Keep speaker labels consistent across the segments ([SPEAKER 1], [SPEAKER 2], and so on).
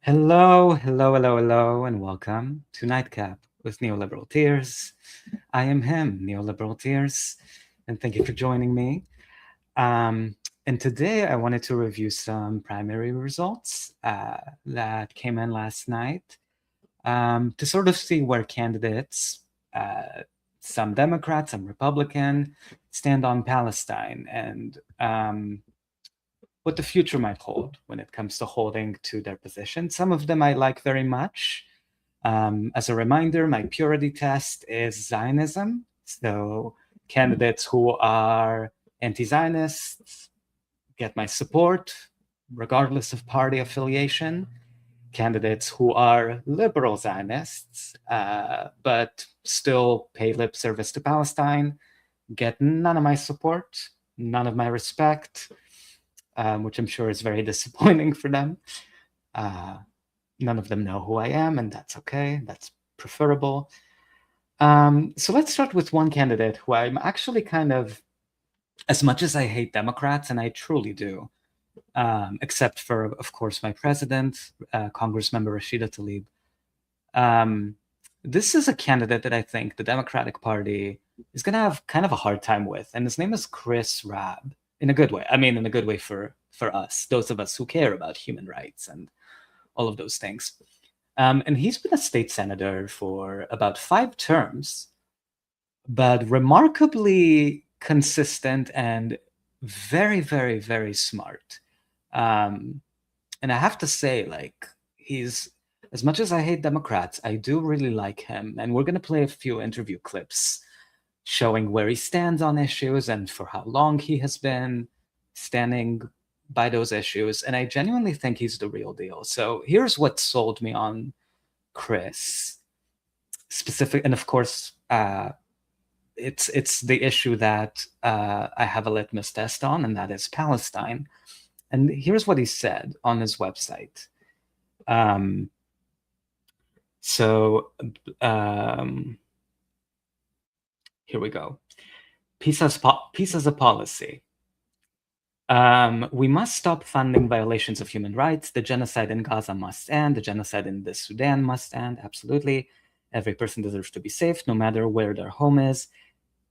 [SPEAKER 1] Hello, hello, hello, hello, and welcome to Nightcap with Neoliberal Tears. I am him, Neoliberal Tears, and thank you for joining me. Um, and today I wanted to review some primary results that came in last night to sort of see where candidates, some Democrat, some Republican, stand on Palestine and what the future might hold when it comes to holding to their position. Some of them I like very much. As a reminder, my purity test is Zionism. So candidates who are anti-Zionists get my support, regardless of party affiliation. Candidates who are liberal Zionists, but still pay lip service to Palestine, get none of my support, none of my respect, which I'm sure is very disappointing for them. None of them know who I am, and that's okay. That's preferable. So let's start with one candidate who I'm actually kind of, as much as I hate Democrats, and I truly do, except for, of course, my president, Congressmember Rashida Tlaib. This is a candidate that I think the Democratic Party is going to have kind of a hard time with, and his name is Chris Rabb, in a good way. I mean, in a good way for us, those of us who care about human rights and all of those things. And he's been a state senator for about 5 terms, but remarkably consistent and very, very, very smart. And I have to say, like, he's, as much as I hate Democrats, I do really like him. And we're going to play a few interview clips showing where he stands on issues and for how long he has been standing by those issues. And I genuinely think he's the real deal. So here's what sold me on Chris. Specific, and of course, it's the issue that I have a litmus test on, and that is Palestine. And here's what he said on his website. Here we go. Peace as a policy. We must stop funding violations of human rights. The genocide in Gaza must end. The genocide in the Sudan must end. Absolutely. Every person deserves to be safe, no matter where their home is.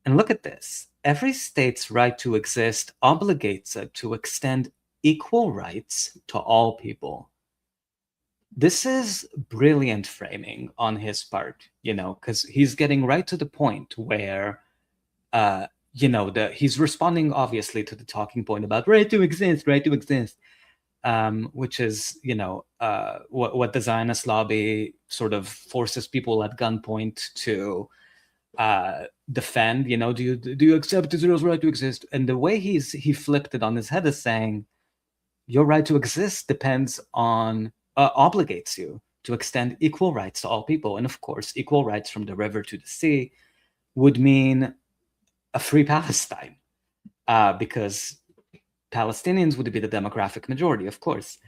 [SPEAKER 1] And look at this. Every state's right to exist obligates it to extend equal rights to all people. This is brilliant framing on his part, because he's getting right to the point where he's responding obviously to the talking point about right to exist, which is, what the Zionist lobby sort of forces people at gunpoint to defend. Do you accept Israel's right to exist? And the way he flipped it on his head is saying, your right to exist depends on, obligates you to extend equal rights to all people. And of course, equal rights from the river to the sea would mean a free Palestine, because Palestinians would be the demographic majority, of course.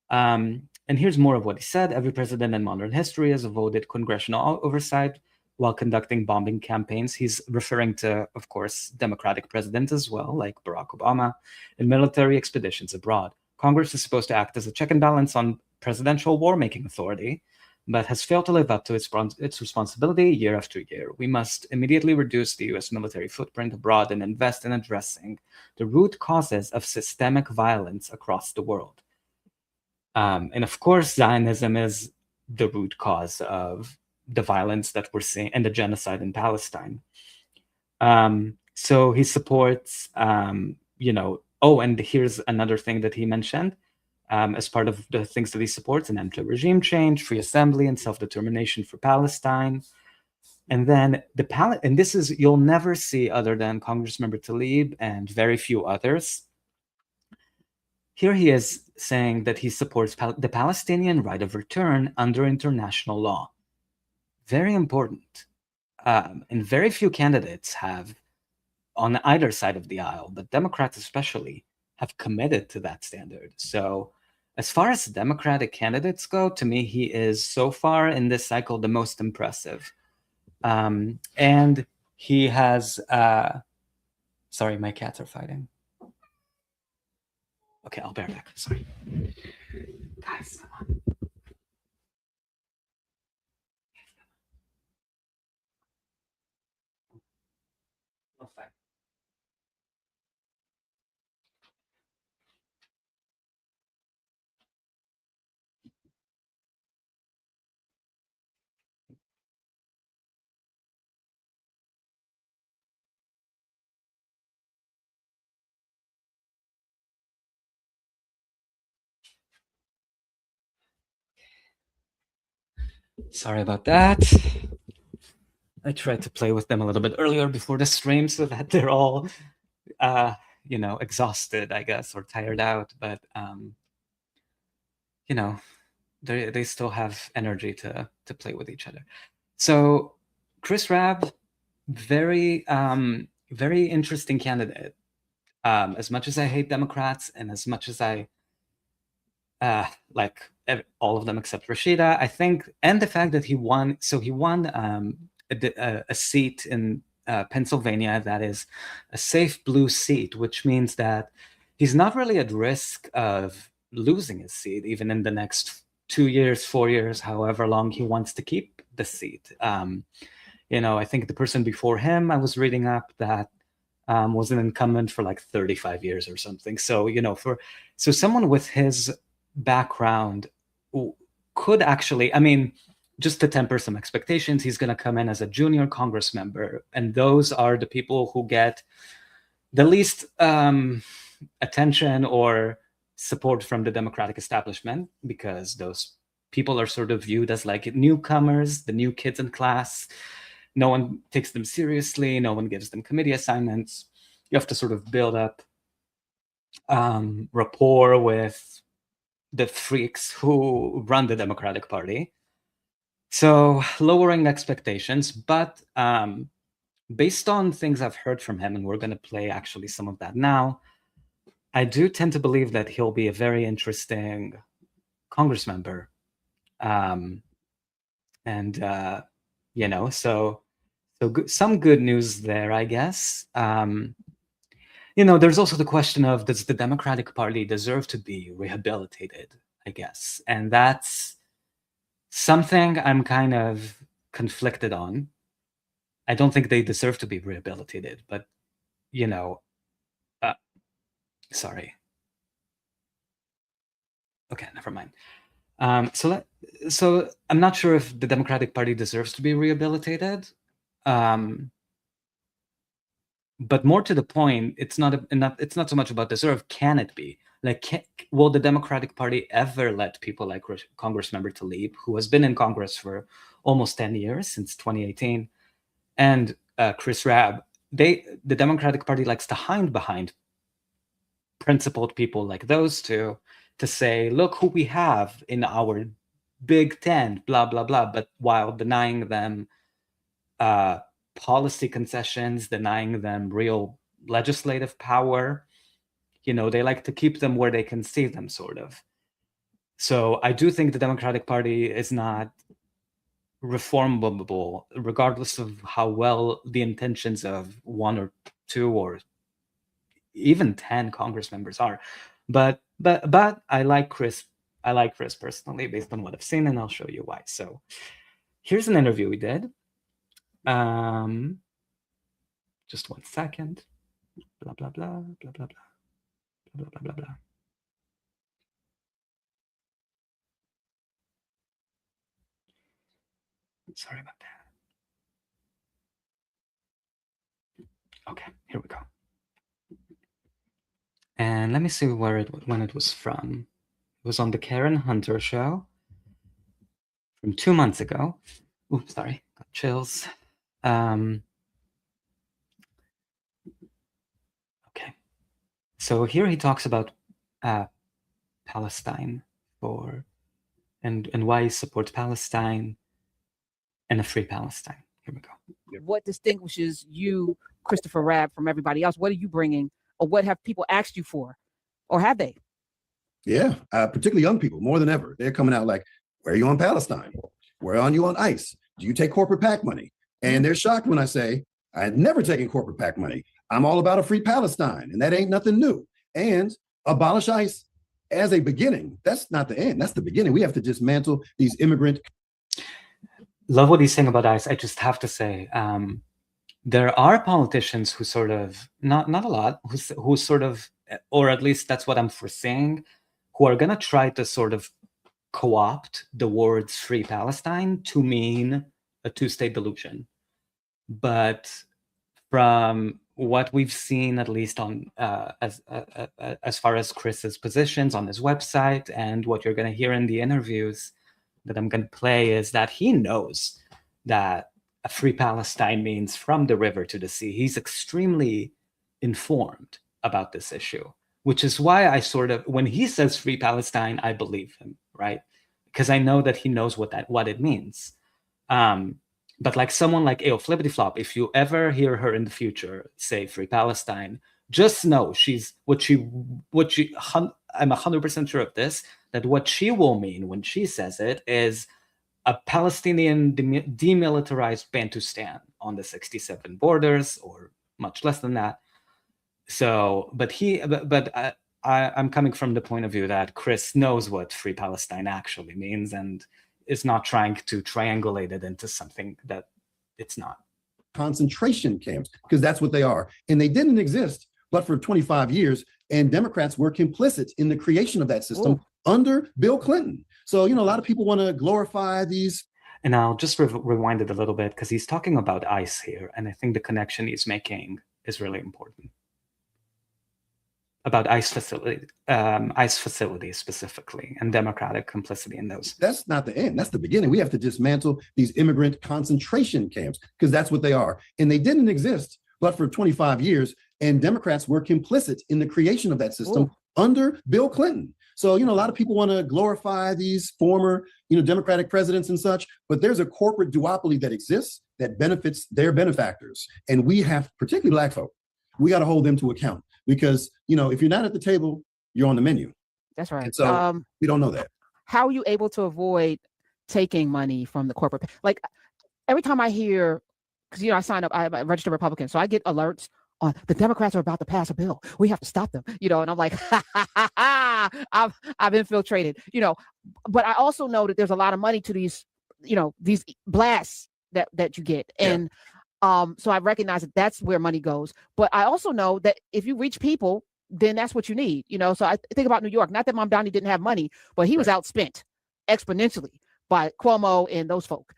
[SPEAKER 1] And here's more of what he said. Every president in modern history has avoided congressional oversight while conducting bombing campaigns. He's referring to, of course, Democratic presidents as well, like Barack Obama, and military expeditions abroad. Congress is supposed to act as a check and balance on presidential war-making authority, but has failed to live up to its responsibility year after year. We must immediately reduce the U.S. military footprint abroad and invest in addressing the root causes of systemic violence across the world. And of course, Zionism is the root cause of the violence that we're seeing and the genocide in Palestine. So he supports, and here's another thing that he mentioned. As part of the things that he supports, an end to regime change, free assembly, and self-determination for Palestine. And then and this is, you'll never see other than Congressmember Tlaib and very few others. Here he is saying that he supports the Palestinian right of return under international law. Very important. And very few candidates have, on either side of the aisle, but Democrats especially, have committed to that standard. So as far as Democratic candidates go, to me, he is so far in this cycle the most impressive. And he has, sorry, my cats are fighting. Okay, I'll bear back, sorry. Guys, come on. Sorry about that. I tried to play with them a little bit earlier before the stream so that they're all, exhausted, I guess, or tired out. But they still have energy to play with each other. So Chris Rabb, very very interesting candidate. As much as I hate Democrats and as much as I like all of them except Rashida, I think, and the fact that he won. So he won a seat in Pennsylvania that is a safe blue seat, which means that he's not really at risk of losing his seat, even in the next 2 years, 4 years, however long he wants to keep the seat. I think the person before him, I was reading up that was an incumbent for like 35 years or something. So, so someone with his background could actually, I mean, just to temper some expectations, he's going to come in as a junior Congress member. And those are the people who get the least attention or support from the Democratic establishment, because those people are sort of viewed as like newcomers, the new kids in class. No one takes them seriously. No one gives them committee assignments. You have to sort of build up rapport with the freaks who run the Democratic Party. So lowering expectations, but based on things I've heard from him, and we're going to play actually some of that now, I do tend to believe that he'll be a very interesting Congress member. So some good news there, I guess. There's also the question of, does the Democratic Party deserve to be rehabilitated, I guess? And that's something I'm kind of conflicted on. I don't think they deserve to be rehabilitated, but, sorry. Okay, never mind. So I'm not sure if the Democratic Party deserves to be rehabilitated. But more to the point, it's not so much about deserve. Can it be? Like, will the Democratic Party ever let people like Congressmember Tlaib, who has been in Congress for almost 10 years, since 2018, and Chris Rabb, the Democratic Party likes to hide behind principled people like those two to say, look who we have in our big tent, blah, blah, blah, but while denying them policy concessions, denying them real legislative power. They like to keep them where they can see them, sort of. So I do think the Democratic Party is not reformable, regardless of how well the intentions of one or two or even 10 Congress members are. But I like Chris. I like Chris personally, based on what I've seen, and I'll show you why. So here's an interview we did. Just 1 second. Blah, blah, blah, blah, blah, blah, blah, blah, blah, blah. Sorry about that. Okay, here we go. And let me see when it was from. It was on the Karen Hunter show from 2 months ago. Oops, sorry, got chills. Okay. So here he talks about Palestine and why he supports Palestine and a free Palestine. Here we go.
[SPEAKER 2] What distinguishes you, Christopher Rabb, from everybody else? What are you bringing, or what have people asked you for, or have they?
[SPEAKER 3] Yeah, particularly young people, more than ever. They're coming out like, where are you on Palestine? Where are you on ICE? Do you take corporate PAC money? And they're shocked when I say, I had never taken corporate PAC money. I'm all about a free Palestine, and that ain't nothing new. And abolish ICE as a beginning. That's not the end. That's the beginning. We have to dismantle these immigrant.
[SPEAKER 1] Love what he's saying about ICE. I just have to say, there are politicians who sort of, not a lot, who sort of, or at least that's what I'm foreseeing, who are going to try to sort of co-opt the words free Palestine to mean a two-state solution. But from what we've seen, at least on as far as Chris's positions on his website and what you're going to hear in the interviews, that I'm going to play is that he knows that a free Palestine means from the river to the sea. He's extremely informed about this issue, which is why I sort of, when he says free Palestine, I believe him, right? Because I know that he knows what it means. But like someone like Ao Flippity Flop, if you ever hear her in the future say free Palestine, just know I'm 100% sure of this, that what she will mean when she says it is a Palestinian demilitarized Bantustan on the 67 borders, or much less than that. So, I'm coming from the point of view that Chris knows what free Palestine actually means and is not trying to triangulate it into something that it's not.
[SPEAKER 3] Concentration camps, because that's what they are. And they didn't exist but for 25 years. And Democrats were complicit in the creation of that system under Bill Clinton. So, a lot of people want to glorify these.
[SPEAKER 1] And I'll just rewind it a little bit, because he's talking about ICE here. And I think the connection he's making is really important. About ICE facilities specifically, and Democratic complicity in those.
[SPEAKER 3] That's not the end. That's the beginning. We have to dismantle these immigrant concentration camps, because that's what they are. And they didn't exist but for 25 years. And Democrats were complicit in the creation of that system under Bill Clinton. So, a lot of people want to glorify these former, Democratic presidents and such, but there's a corporate duopoly that exists that benefits their benefactors. And we have, particularly Black folk, we got to hold them to account, because, if you're not at the table, you're on the menu.
[SPEAKER 2] That's right.
[SPEAKER 3] And so we don't know that.
[SPEAKER 2] How are you able to avoid taking money from the corporate? Like every time I hear, because, I signed up, I'm a registered Republican, so I get alerts on the Democrats are about to pass a bill. We have to stop them, and I'm like, I've infiltrated, but I also know that there's a lot of money to these blasts that you get. And so I recognize that that's where money goes. But I also know that if you reach people, then that's what you need, So I think about New York, not that Mamdani didn't have money, but he was outspent exponentially by Cuomo and those folk.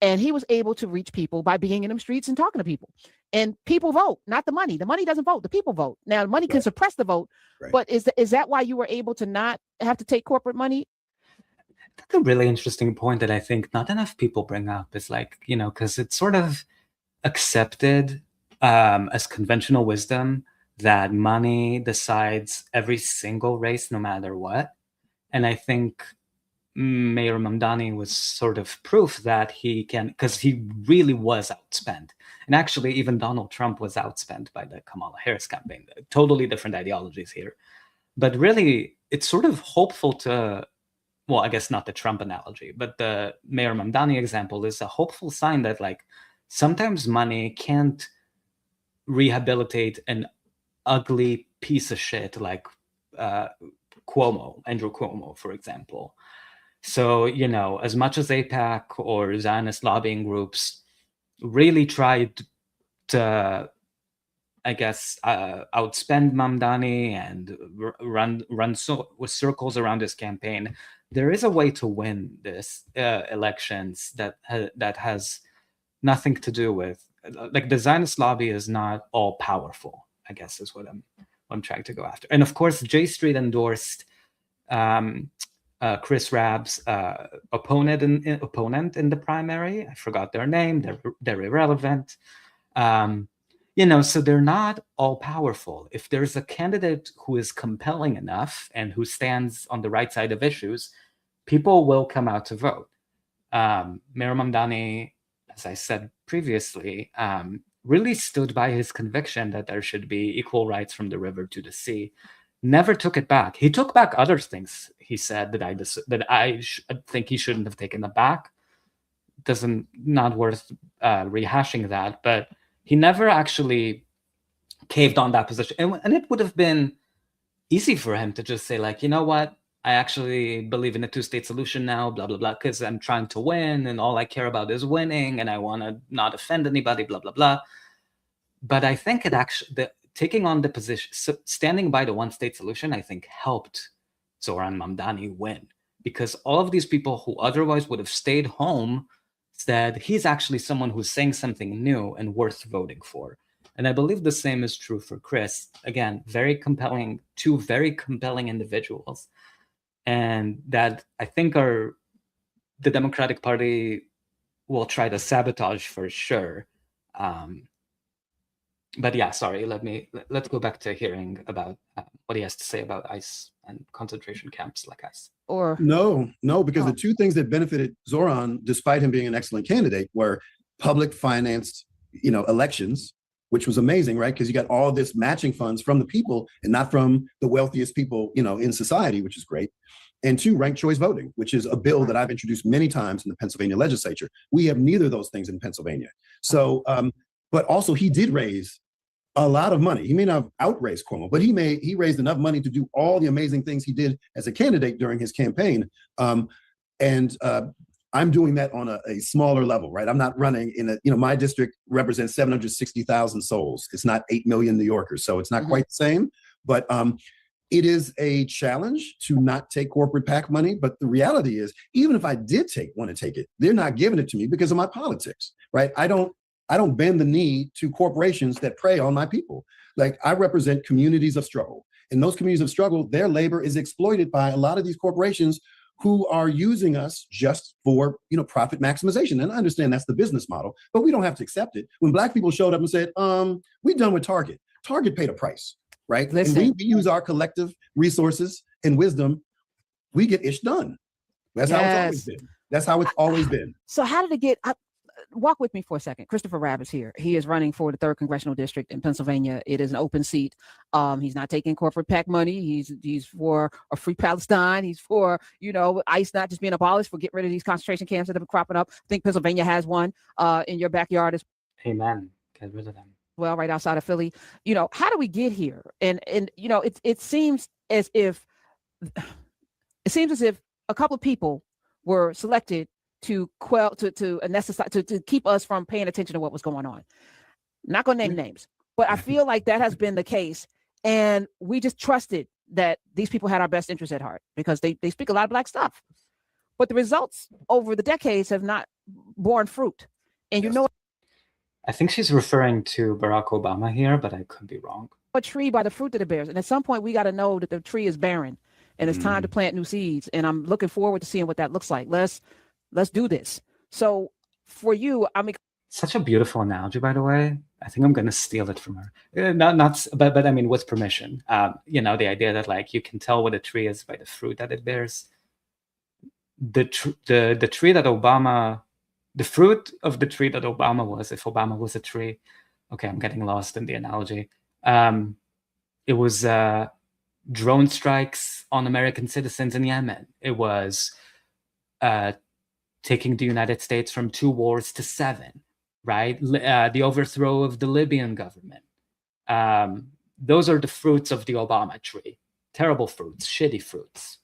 [SPEAKER 2] And he was able to reach people by being in them streets and talking to people. And people vote, not the money. The money doesn't vote. The people vote. Now, money can suppress the vote. But is that why you were able to not have to take corporate money?
[SPEAKER 1] That's a really interesting point that I think not enough people bring up. Is like, because it's sort of accepted as conventional wisdom that money decides every single race, no matter what. And I think Mayor Mamdani was sort of proof that he can, because he really was outspent. And actually, even Donald Trump was outspent by the Kamala Harris campaign. Totally different ideologies here. But really, it's sort of hopeful to, well, I guess not the Trump analogy, but the Mayor Mamdani example is a hopeful sign that, like, sometimes money can't rehabilitate an ugly piece of shit like Andrew Cuomo, for example. So, as much as AIPAC or Zionist lobbying groups really tried to, I guess, outspend Mamdani and run with circles around his campaign, there is a way to win this elections that has nothing to do with, like, the Zionist lobby is not all powerful, I guess is what I'm trying to go after. And of course, J Street endorsed Chris Rabb's opponent in the primary. I forgot their name. They're irrelevant. So they're not all powerful. If there's a candidate who is compelling enough and who stands on the right side of issues, people will come out to vote. Mayor Mamdani, as I said previously, really stood by his conviction that there should be equal rights from the river to the sea. Never took it back. He took back other things, he said, that I think he shouldn't have taken them back. Not worth rehashing that, but he never actually caved on that position. And it would have been easy for him to just say, like, you know what? I actually believe in a two-state solution now, blah, blah, blah, because I'm trying to win and all I care about is winning and I want to not offend anybody, blah, blah, blah. But I think it actually, taking on the position, standing by the one-state solution, I think helped Zoran Mamdani win, because all of these people who otherwise would have stayed home said he's actually someone who's saying something new and worth voting for. And I believe the same is true for Chris. Again, two very compelling individuals. And that I think are the Democratic Party will try to sabotage for sure. But yeah, sorry. Let's go back to hearing about what he has to say about ICE and concentration camps like ICE.
[SPEAKER 2] Or
[SPEAKER 3] no, because the two things that benefited Zoran, despite him being an excellent candidate, were public financed, elections, which was amazing, right? Because you got all this matching funds from the people and not from the wealthiest people, in society, which is great. And two, ranked choice voting, which is a bill that I've introduced many times in the Pennsylvania legislature. We have neither of those things in Pennsylvania. So, but also he did raise a lot of money. He may not have outraised Cuomo, but he raised enough money to do all the amazing things he did as a candidate during his campaign. And I'm doing that on a smaller level, right? I'm not running in my district represents 760,000 souls. It's not 8 million New Yorkers. So it's not quite the same, but it is a challenge to not take corporate PAC money. But the reality is, even if I did want to take it, they're not giving it to me because of my politics, right? I don't bend the knee to corporations that prey on my people. Like, I represent communities of struggle. In those communities of struggle, their labor is exploited by a lot of these corporations who are using us just for, profit maximization. And I understand that's the business model, but we don't have to accept it. When Black people showed up and said, we're done with Target. Target paid a price, right?
[SPEAKER 2] Listen.
[SPEAKER 3] And we use our collective resources and wisdom, we get ish done. That's how it's always been. That's how it's always been.
[SPEAKER 2] So how did it get... walk with me for a second. Christopher Rabb is here. He is running for the 3rd Congressional District in Pennsylvania. It is an open seat. He's not taking corporate PAC money. He's for a free Palestine. He's for, ICE not just being abolished, for getting rid of these concentration camps that have been cropping up. I think Pennsylvania has one in your backyard as
[SPEAKER 1] Amen. Get rid of them.
[SPEAKER 2] well, right outside of Philly. How do we get here? And it seems as if a couple of people were selected to keep us from paying attention to what was going on. Not going to name names, but I feel like that has been the case. And we just trusted that these people had our best interests at heart because they speak a lot of Black stuff. But the results over the decades have not borne fruit. And
[SPEAKER 1] I think she's referring to Barack Obama here, but I could be wrong.
[SPEAKER 2] A tree by the fruit that it bears. And at some point, we got to know that the tree is barren and it's time to plant new seeds. And I'm looking forward to seeing what that looks like. Let's do this. So for you,
[SPEAKER 1] such a beautiful analogy, by the way. I think I'm going to steal it from her. But I mean, with permission. The idea that like you can tell what a tree is by the fruit that it bears. The tree that Obama, the fruit of the tree that Obama was, if Obama was a tree. Okay, I'm getting lost in the analogy. It was drone strikes on American citizens in Yemen. It was taking the United States from 2 wars to 7, right? The overthrow of the Libyan government. Those are the fruits of the Obama tree. Terrible fruits, shitty fruits.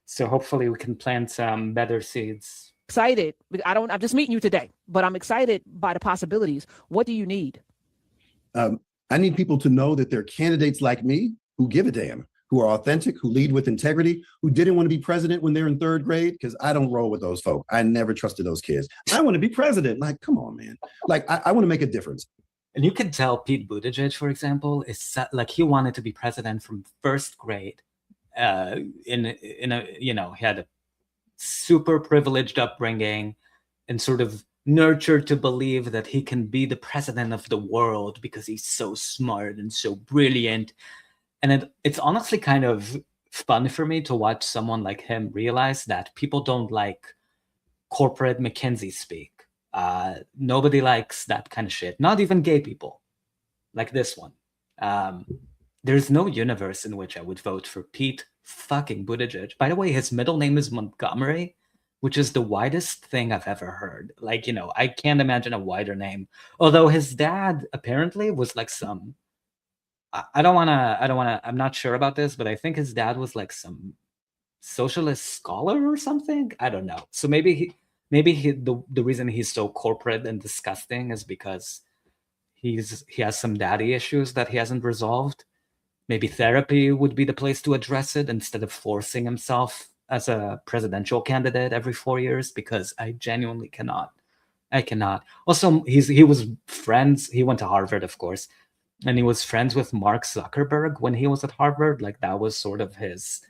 [SPEAKER 1] So hopefully we can plant some better seeds.
[SPEAKER 2] Excited. I'm just meeting you today, but I'm excited by the possibilities. What do you need?
[SPEAKER 3] I need people to know that there are candidates like me who give a damn, who are authentic, who lead with integrity, who didn't want to be president when they're in 3rd grade, because I don't roll with those folk. I never trusted those kids. I want to be president. Like, come on, man. Like, I want to make a difference.
[SPEAKER 1] And you can tell Pete Buttigieg, for example, is like he wanted to be president from 1st grade. He had a super privileged upbringing and sort of nurtured to believe that he can be the president of the world because he's so smart and so brilliant. And it's honestly kind of fun for me to watch someone like him realize that people don't like corporate McKinsey speak. Nobody likes that kind of shit. Not even gay people like this one. There's no universe in which I would vote for Pete fucking Buttigieg. By the way, his middle name is Montgomery, which is the widest thing I've ever heard. Like, I can't imagine a wider name. Although his dad apparently was like some... I'm not sure about this, but I think his dad was like some socialist scholar or something. I don't know. So maybe the reason he's so corporate and disgusting is because he has some daddy issues that he hasn't resolved. Maybe therapy would be the place to address it instead of forcing himself as a presidential candidate every 4 years, because I genuinely cannot. I cannot. Also, he was friends. He went to Harvard, of course. And he was friends with Mark Zuckerberg when he was at Harvard. Like, that was sort of his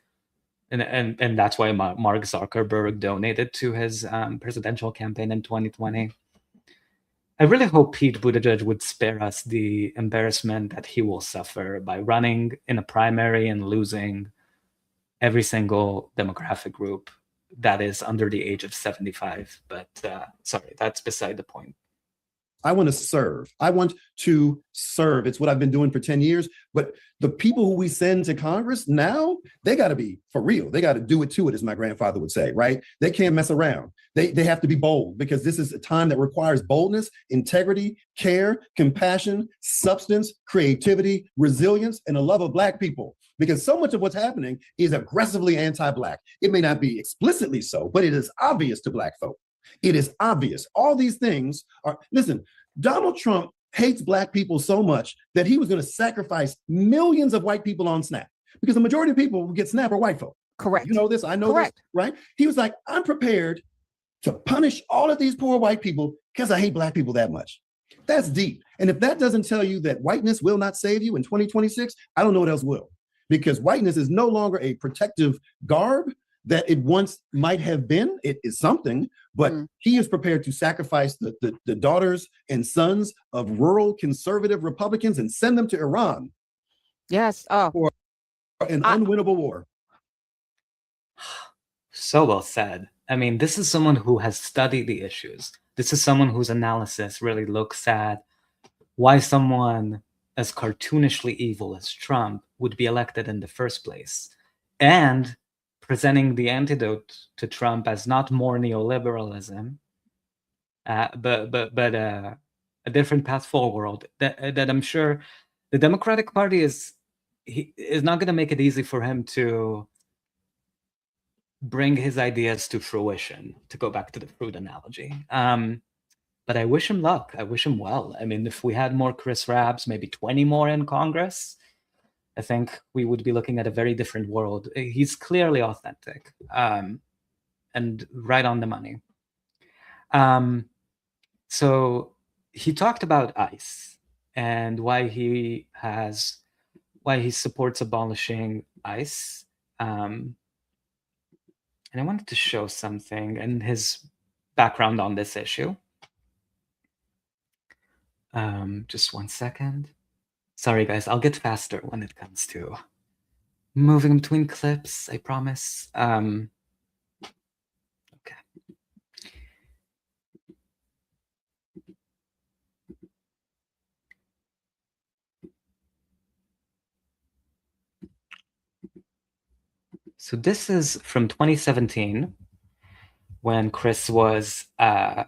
[SPEAKER 1] And that's why Mark Zuckerberg donated to his presidential campaign in 2020. I really hope Pete Buttigieg would spare us the embarrassment that he will suffer by running in a primary and losing every single demographic group that is under the age of 75. But sorry, that's beside the point.
[SPEAKER 3] I want to serve. I want to serve. It's what I've been doing for 10 years. But the people who we send to Congress now, they got to be for real. They got to do it to it, as my grandfather would say, right? They can't mess around. They have to be bold, because this is a time that requires boldness, integrity, care, compassion, substance, creativity, resilience, and a love of Black people. Because so much of what's happening is aggressively anti-Black. It may not be explicitly so, but it is obvious to Black folk. It is obvious. All these things are, listen, Donald Trump hates Black people so much that he was going to sacrifice millions of white people on Snap, because the majority of people who get Snap are white folk.
[SPEAKER 2] Correct.
[SPEAKER 3] You know this, I know
[SPEAKER 2] Correct.
[SPEAKER 3] this, right? He was like, I'm prepared to punish all of these poor white people because I hate Black people that much. That's deep. And if that doesn't tell you that whiteness will not save you in 2026, I don't know what else will. Because whiteness is no longer a protective garb that it once might have been. It is something, but he is prepared to sacrifice the daughters and sons of rural conservative Republicans and send them to Iran.
[SPEAKER 2] Yes.
[SPEAKER 3] For an unwinnable war.
[SPEAKER 1] So well said. I mean, this is someone who has studied the issues. This is someone whose analysis really looks at why someone as cartoonishly evil as Trump would be elected in the first place, and presenting the antidote to Trump as not more neoliberalism, but a different path forward. That I'm sure the Democratic Party is not going to make it easy for him to bring his ideas to fruition. To go back to the fruit analogy. But I wish him luck. I wish him well. I mean, if we had more Chris Rabs, maybe 20 more in Congress, I think we would be looking at a very different world. He's clearly authentic, and right on the money. So he talked about ICE and why he supports abolishing ICE. And I wanted to show something in his background on this issue. Just 1 second. Sorry, guys, I'll get faster when it comes to moving between clips, I promise. Okay. So this is from 2017, when Chris was in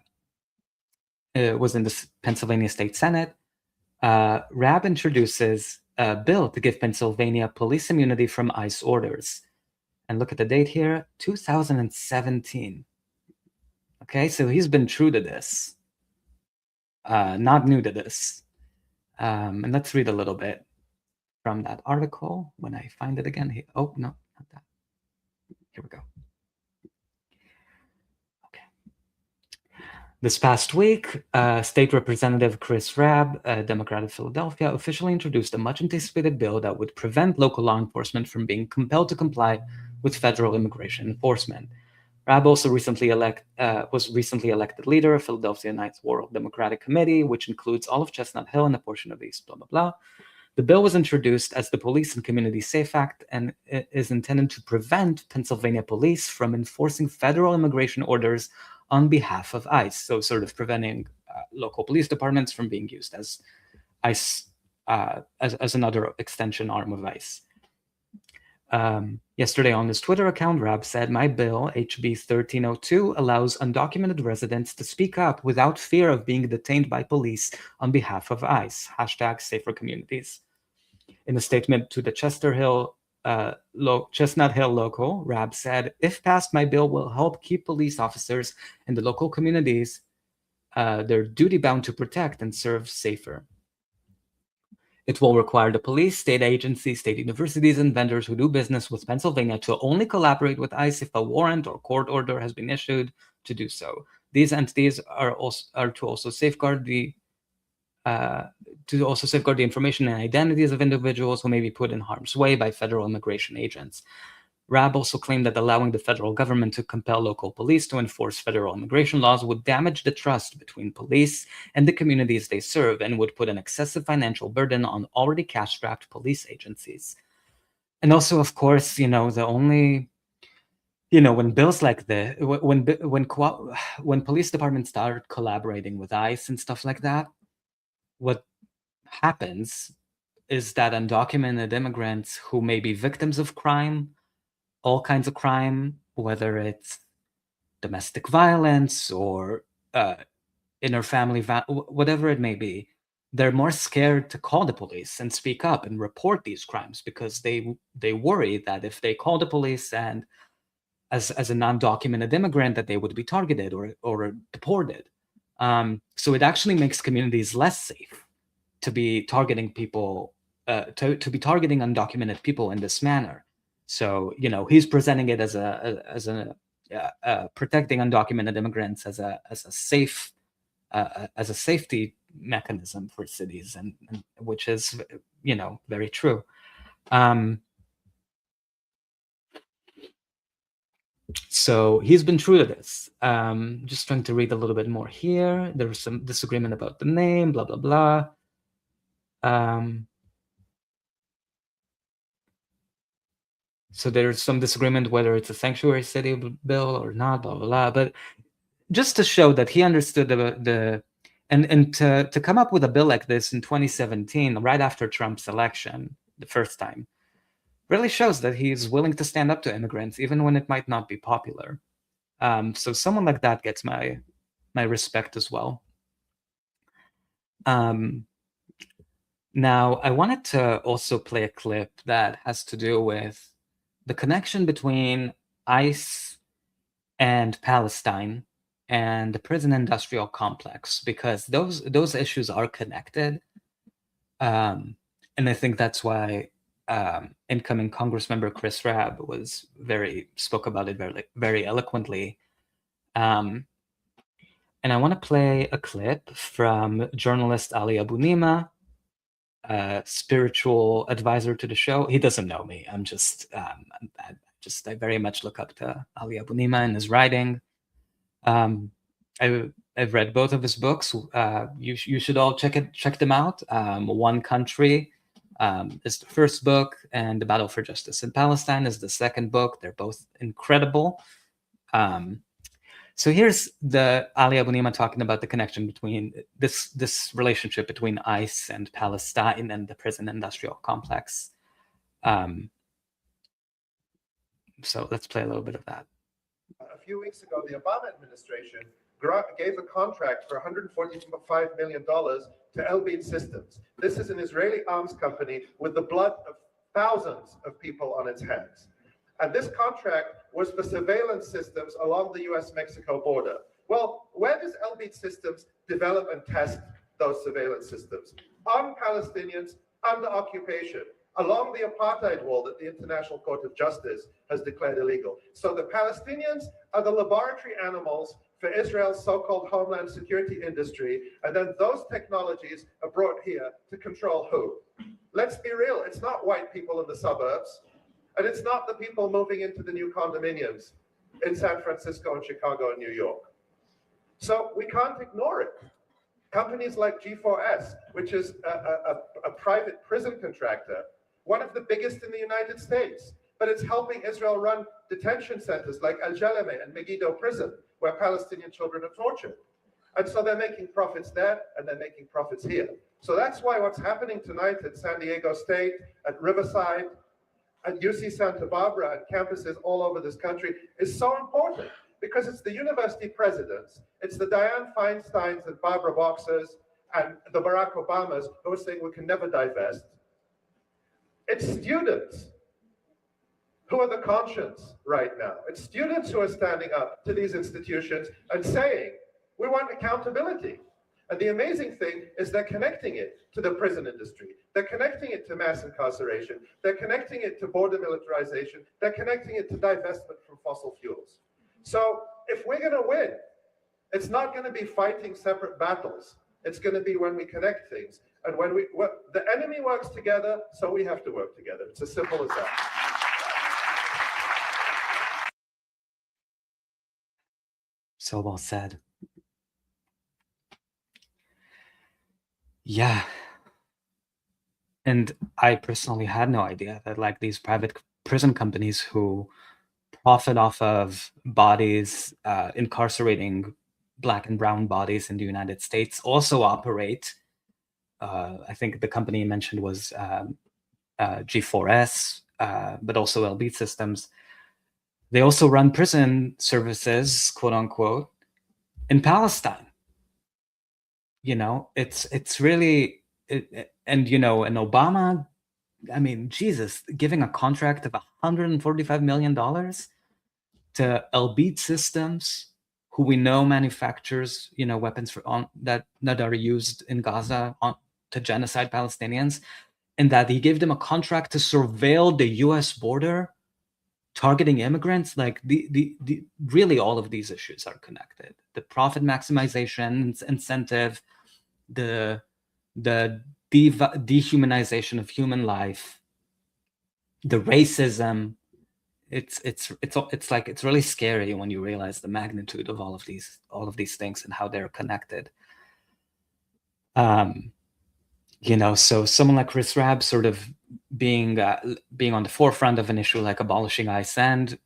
[SPEAKER 1] the Pennsylvania State Senate. Rabb introduces a bill to give Pennsylvania police immunity from ICE orders. And look at the date here, 2017. Okay, so he's been true to this, not new to this. And let's read a little bit from that article when I find it again. Oh, no, not that. Here we go. This past week, State Representative Chris Rabb, a Democrat of Philadelphia, officially introduced a much-anticipated bill that would prevent local law enforcement from being compelled to comply with federal immigration enforcement. Rabb also was recently elected leader of Philadelphia Ninth Ward Democratic Committee, which includes all of Chestnut Hill and a portion of East blah, blah, blah. The bill was introduced as the Police and Community Safe Act and is intended to prevent Pennsylvania police from enforcing federal immigration orders on behalf of ICE, so sort of preventing local police departments from being used as ICE, as another extension arm of ICE. Yesterday on his Twitter account, Rabb said, "My bill, HB 1302, allows undocumented residents to speak up without fear of being detained by police on behalf of ICE, #SaferCommunities." In a statement to the Chestnut Hill local, Rabb said, "If passed, my bill will help keep police officers in the local communities they're duty-bound to protect and serve safer. It will require the police, state agencies, state universities, and vendors who do business with Pennsylvania to only collaborate with ICE if a warrant or court order has been issued to do so. These entities are to also safeguard the information and identities of individuals who may be put in harm's way by federal immigration agents." Raab also claimed that allowing the federal government to compel local police to enforce federal immigration laws would damage the trust between police and the communities they serve and would put an excessive financial burden on already cash-strapped police agencies. And also, of course, the only, when bills like this, when police departments start collaborating with ICE and stuff like that, what happens is that undocumented immigrants who may be victims of crime, all kinds of crime, whether it's domestic violence or interfamily, whatever it may be, they're more scared to call the police and speak up and report these crimes because they worry that if they call the police and as a non-documented immigrant that they would be targeted or deported. So it actually makes communities less safe to be targeting people, to be targeting undocumented people in this manner. So he's presenting it as protecting undocumented immigrants as a safe as a safety mechanism for cities, and which is very true. So he's been true to this. Just trying to read a little bit more here. There was some disagreement about the name, blah blah blah. So there's some disagreement whether it's a sanctuary city bill or not, blah, blah, blah. But just to show that he understood and to come up with a bill like this in 2017, right after Trump's election, the first time, really shows that he's willing to stand up to immigrants, even when it might not be popular. So someone like that gets my respect as well. Now, I wanted to also play a clip that has to do with the connection between ICE and Palestine and the prison industrial complex, because those issues are connected. And I think that's why incoming Congressmember Chris Raab spoke about it very eloquently. And I want to play a clip from journalist Ali Abunimah, spiritual advisor to the show. He doesn't know me. I'm just I very much look up to Ali Abunimah and his writing. I've read both of his books. You should all check them out. One Country is the first book, and The Battle for Justice in Palestine is the second book. They're both incredible. So here's the Ali Abunimah talking about the connection between this relationship between ICE and Palestine and the prison industrial complex. So let's play a little bit of that.
[SPEAKER 4] A few weeks ago, the Obama administration gave a contract for $145 million to Elbit Systems. This is an Israeli arms company with the blood of thousands of people on its hands. And this contract was for surveillance systems along the US-Mexico border. Well, where does Elbit Systems develop and test those surveillance systems? On Palestinians under occupation, along the apartheid wall that the International Court of Justice has declared illegal. So the Palestinians are the laboratory animals for Israel's so-called homeland security industry, and then those technologies are brought here to control who? Let's be real, it's not white people in the suburbs, and it's not the people moving into the new condominiums in San Francisco and Chicago and New York. So we can't ignore it. Companies like G4S, which is a private prison contractor, one of the biggest in the United States, but it's helping Israel run detention centers like Al Jalame and Megiddo prison, where Palestinian children are tortured. And so they're making profits there, and they're making profits here. So that's why what's happening tonight at San Diego State, at Riverside, at UC Santa Barbara, and campuses all over this country is so important, because it's the university presidents, it's the Dianne Feinsteins and Barbara Boxers and the Barack Obamas who are saying we can never divest. It's students who are the conscience right now. It's students who are standing up to these institutions and saying, we want accountability. And the amazing thing is they're connecting it to the prison industry. They're connecting it to mass incarceration. They're connecting it to border militarization. They're connecting it to divestment from fossil fuels. So if we're gonna win, it's not gonna be fighting separate battles. It's gonna be when we connect things. And when the enemy works together, so we have to work together. It's as simple as that.
[SPEAKER 1] So well said. Yeah. And I personally had no idea that like these private prison companies who profit off of bodies, incarcerating Black and brown bodies in the United States also operate. I think the company you mentioned was G4S, but also LB Systems. They also run prison services, quote unquote, in Palestine. You know, it's really, and you know, and Obama, I mean, Jesus, giving a contract of $145 million to LB Systems, who we know manufactures, you know, weapons for that are used in Gaza to genocide Palestinians, and that he gave them a contract to surveil the U.S. border, targeting immigrants. Like the really all of these issues are connected. The profit maximization incentive, the dehumanization of human life, the racism. It's like it's really scary when you realize the magnitude of all of these things and how they're connected. You know, so someone like Chris Rabb sort of being on the forefront of an issue like abolishing ICE and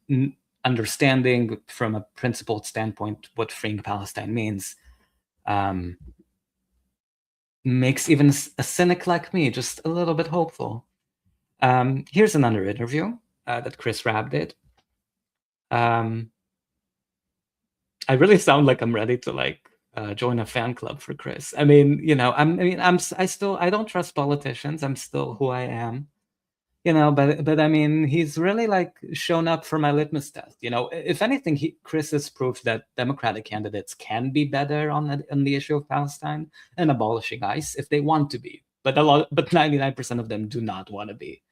[SPEAKER 1] understanding from a principled standpoint what freeing Palestine means, makes even a cynic like me just a little bit hopeful. Here's another interview that Chris Rabb did. I really sound like I'm ready to like join a fan club for Chris. I mean, you know, I don't trust politicians. I'm still who I am, you know, but I mean, he's really like shown up for my litmus test. You know, if anything, Chris has proved that Democratic candidates can be better on the issue of Palestine and abolishing ICE if they want to be, but 99% of them do not want to be.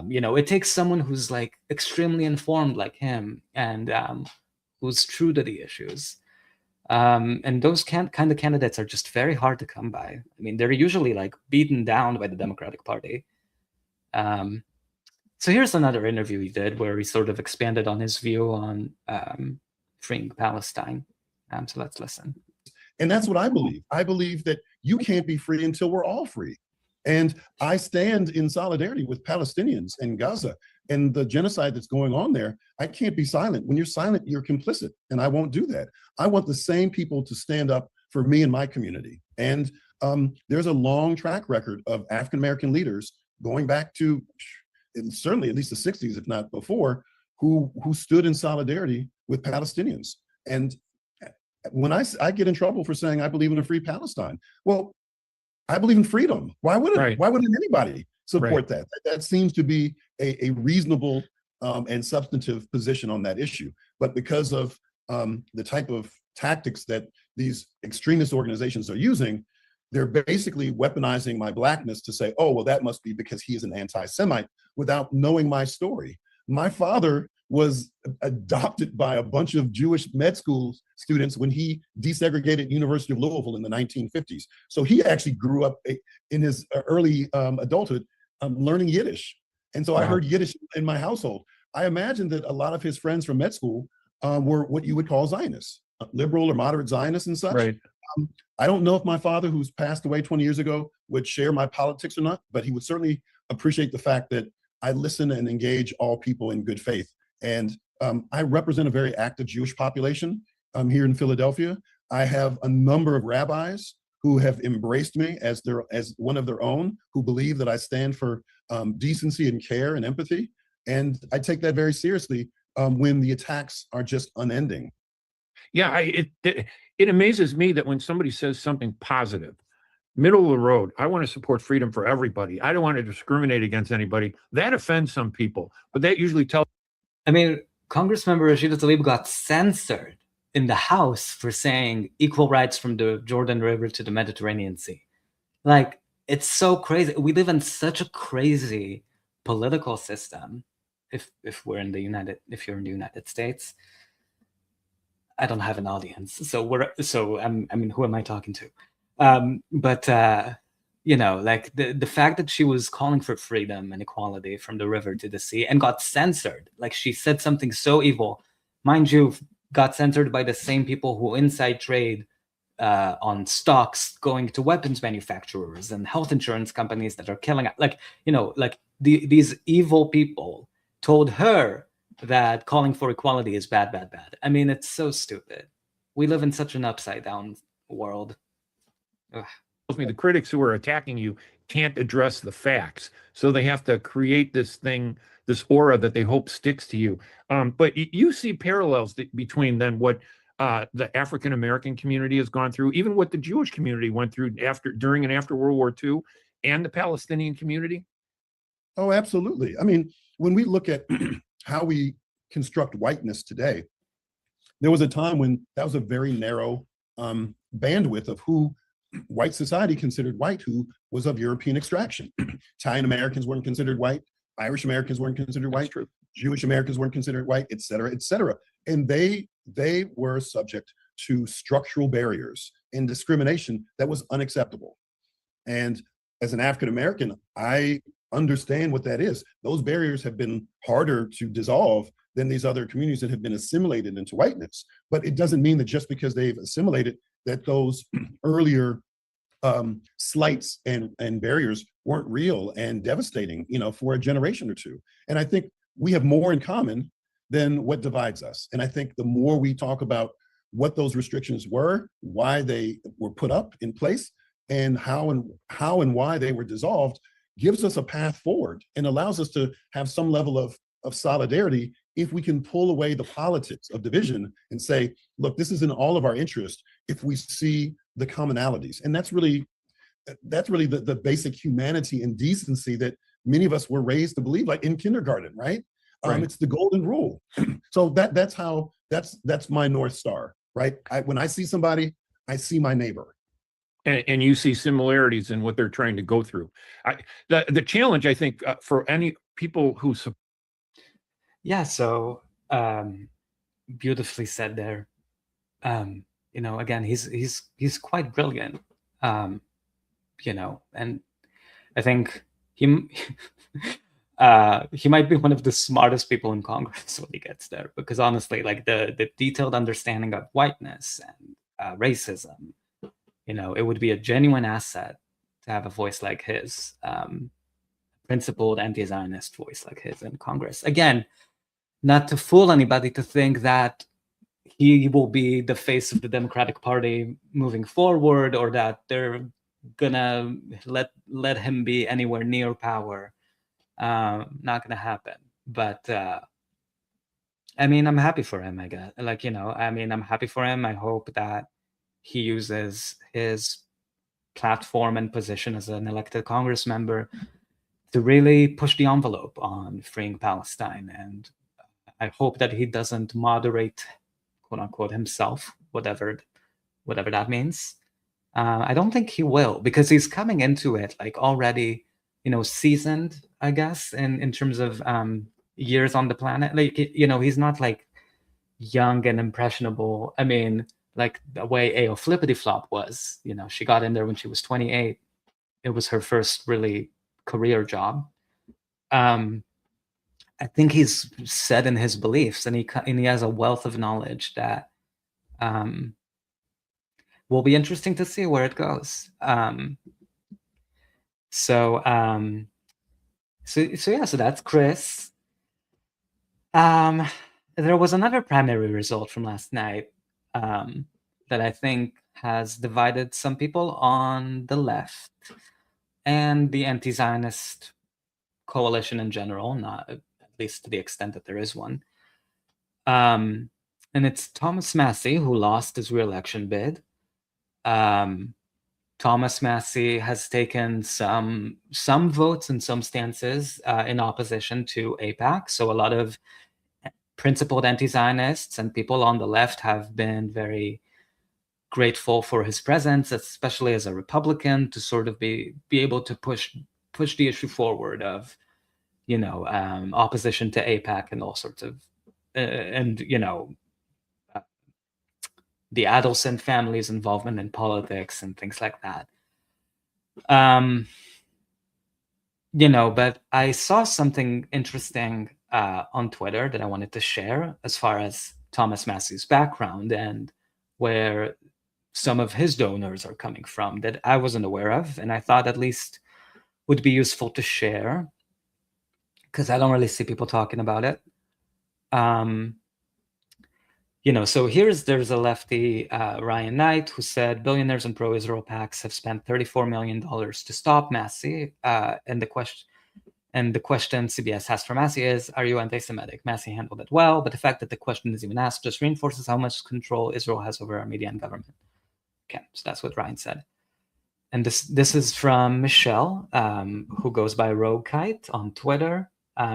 [SPEAKER 1] You know, it takes someone who's like extremely informed like him and who's true to the issues. And those kind of candidates are just very hard to come by. I mean, they're usually like beaten down by the Democratic Party. So here's another interview he did where he sort of expanded on his view on freeing Palestine. So let's listen.
[SPEAKER 3] And that's what I believe. I believe that you can't be free until we're all free. And I stand in solidarity with Palestinians in Gaza and the genocide that's going on there. I can't be silent. When you're silent, you're complicit, and I won't do that. I want the same people to stand up for me and my community. And there's a long track record of African-American leaders going back to certainly at least the 60s, if not before, who stood in solidarity with Palestinians. And when I get in trouble for saying I believe in a free Palestine, well, I believe in freedom. Why wouldn't anybody support that? That seems to be a reasonable and substantive position on that issue. But because of the type of tactics that these extremist organizations are using, they're basically weaponizing my blackness to say, oh, well, that must be because he is an anti-Semite, without knowing my story. My father was adopted by a bunch of Jewish med school students when he desegregated University of Louisville in the 1950s. So he actually grew up in his early adulthood learning Yiddish. And so I heard Yiddish in my household. I imagine that a lot of his friends from med school were what you would call Zionists, liberal or moderate Zionists and such.
[SPEAKER 5] Right.
[SPEAKER 3] I don't know if my father, who's passed away 20 years ago, would share my politics or not, but he would certainly appreciate the fact that I listen and engage all people in good faith. And I represent a very active Jewish population here in Philadelphia. I have a number of rabbis who have embraced me as one of their own, who believe that I stand for decency and care and empathy. And I take that very seriously when the attacks are just unending.
[SPEAKER 5] Yeah, it amazes me that when somebody says something positive, middle of the road, I want to support freedom for everybody, I don't want to discriminate against anybody, that offends some people. But that usually tells.
[SPEAKER 1] I mean, Congressmember Rashida Tlaib got censored in the House for saying equal rights from the Jordan River to the Mediterranean Sea. Like, it's so crazy. We live in such a crazy political system. If you're in the United States, I don't have an audience, so I mean, who am I talking to? But you know, like the fact that she was calling for freedom and equality from the river to the sea and got censored, like she said something so evil. Mind you, got censored by the same people who inside trade on stocks going to weapons manufacturers and health insurance companies that are killing, like, these evil people told her that calling for equality is bad. I mean, it's so stupid. We live in such an upside down world. Ugh.
[SPEAKER 5] Me, the critics who are attacking you can't address the facts, so they have to create this thing, this aura that they hope sticks to you. But you see parallels between then what the African American community has gone through, even what the Jewish community went through during and after World War II, and the Palestinian community.
[SPEAKER 3] Oh, absolutely. I mean, when we look at how we construct whiteness today, there was a time when that was a very narrow bandwidth of who white society considered white, who was of European extraction. Italian Americans weren't considered white. Irish Americans weren't considered white. True. Jewish Americans weren't considered white, et cetera, et cetera. And they were subject to structural barriers and discrimination that was unacceptable. And as an African American, I understand what that is. Those barriers have been harder to dissolve than these other communities that have been assimilated into whiteness. But it doesn't mean that just because they've assimilated, that those earlier slights and barriers weren't real and devastating, for a generation or two. And I think we have more in common than what divides us. And I think the more we talk about what those restrictions were, why they were put up in place, and how and why they were dissolved, gives us a path forward and allows us to have some level of solidarity if we can pull away the politics of division and say, look, this is in all of our interest if we see the commonalities. And that's really the basic humanity and decency that many of us were raised to believe, like in kindergarten, right? Right. It's the golden rule. So that's my North Star, right? When I see somebody, I see my neighbor.
[SPEAKER 5] And you see similarities in what they're trying to go through. The challenge, I think, for any people who
[SPEAKER 1] yeah, so beautifully said there. Again, he's quite brilliant. And I think he might be one of the smartest people in Congress when he gets there, because honestly, like the detailed understanding of whiteness and racism, it would be a genuine asset to have a voice like his, principled anti-Zionist voice like his in Congress. Again, not to fool anybody to think that he will be the face of the Democratic Party moving forward, or that they're gonna let him be anywhere near power. Not gonna happen. But I mean, I'm happy for him, I guess. I'm happy for him. I hope that he uses his platform and position as an elected Congress member to really push the envelope on freeing Palestine. And I hope that he doesn't moderate, quote unquote, himself, whatever that means. I don't think he will, because he's coming into it like already, seasoned, I guess, in terms of years on the planet. Like, he's not like young and impressionable. I mean, like the way Ayo Flippity Flop was, she got in there when she was 28. It was her first really career job. I think he's set in his beliefs, and he has a wealth of knowledge that will be interesting to see where it goes. So that's Chris. There was another primary result from last night that I think has divided some people on the left and the anti-Zionist coalition in general, not at least to the extent that there is one. And it's Thomas Massie who lost his re-election bid. Thomas Massie has taken some votes and some stances in opposition to AIPAC. So a lot of principled anti-Zionists and people on the left have been very grateful for his presence, especially as a Republican, to sort of be able to push the issue forward of, opposition to AIPAC and all sorts of, the Adelson family's involvement in politics and things like that. But I saw something interesting on Twitter that I wanted to share as far as Thomas Massey's background and where some of his donors are coming from that I wasn't aware of, and I thought at least would be useful to share because I don't really see people talking about it. So there's a lefty, Ryan Knight, who said billionaires and pro-Israel PACs have spent $34 million to stop Massey. And the question CBS has for Massey is, are you anti-Semitic? Massey handled it well, but the fact that the question is even asked just reinforces how much control Israel has over our media and government. Okay, so that's what Ryan said. And this is from Michelle, who goes by Rogue Kite on Twitter.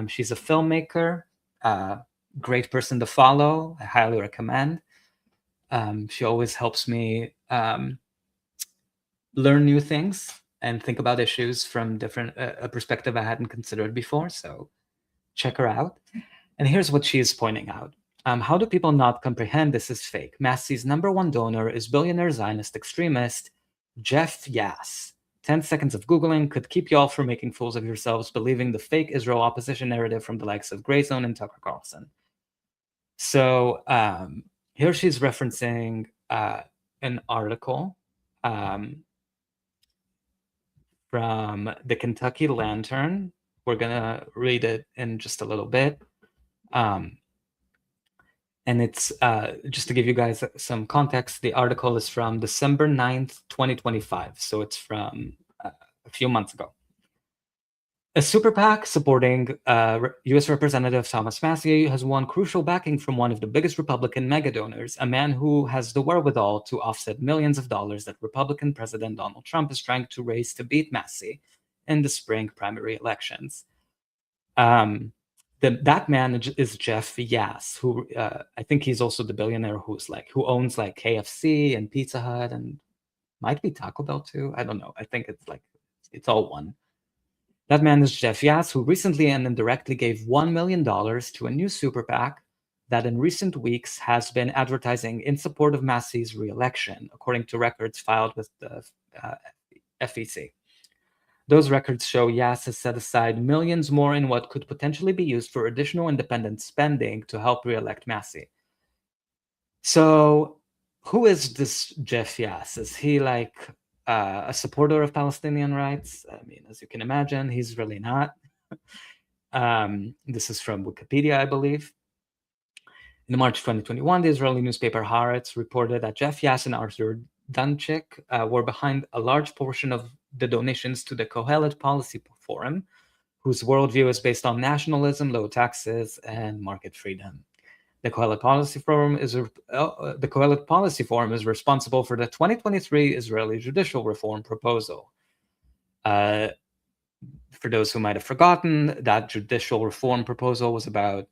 [SPEAKER 1] She's a filmmaker, great person to follow. I highly recommend. She always helps me learn new things and think about issues from a perspective I hadn't considered before. So check her out. And here's what she is pointing out. How do people not comprehend this is fake? Massey's #1 donor is billionaire Zionist extremist Jeff Yass. 10 seconds of Googling could keep y'all from making fools of yourselves, believing the fake Israel opposition narrative from the likes of Grayzone and Tucker Carlson. So here she's referencing an article from the Kentucky Lantern. We're going to read it in just a little bit. And it's, just to give you guys some context, the article is from December 9th, 2025. So it's from a few months ago. A super PAC supporting U.S. Representative Thomas Massey has won crucial backing from one of the biggest Republican mega donors, a man who has the wherewithal to offset millions of dollars that Republican President Donald Trump is trying to raise to beat Massey in the spring primary elections. That man is Jeff Yass, who I think he's also the billionaire who owns KFC and Pizza Hut and might be Taco Bell too. I don't know. I think it's all one. That man is Jeff Yass, who recently and indirectly gave $1 million to a new super PAC that in recent weeks has been advertising in support of Massey's re-election, according to records filed with the FEC. Those records show Yass has set aside millions more in what could potentially be used for additional independent spending to help re-elect Massey. So who is this Jeff Yass? Is he a supporter of Palestinian rights? I mean, as you can imagine, he's really not. This is from Wikipedia, I believe. In March 2021, the Israeli newspaper Haaretz reported that Jeff Yass and Arthur Dunchik were behind a large portion of the donations to the Kohelet Policy Forum, whose worldview is based on nationalism, low taxes, and market freedom. The Kohelet Policy Forum is responsible for the 2023 Israeli judicial reform proposal. For those who might have forgotten, that judicial reform proposal was about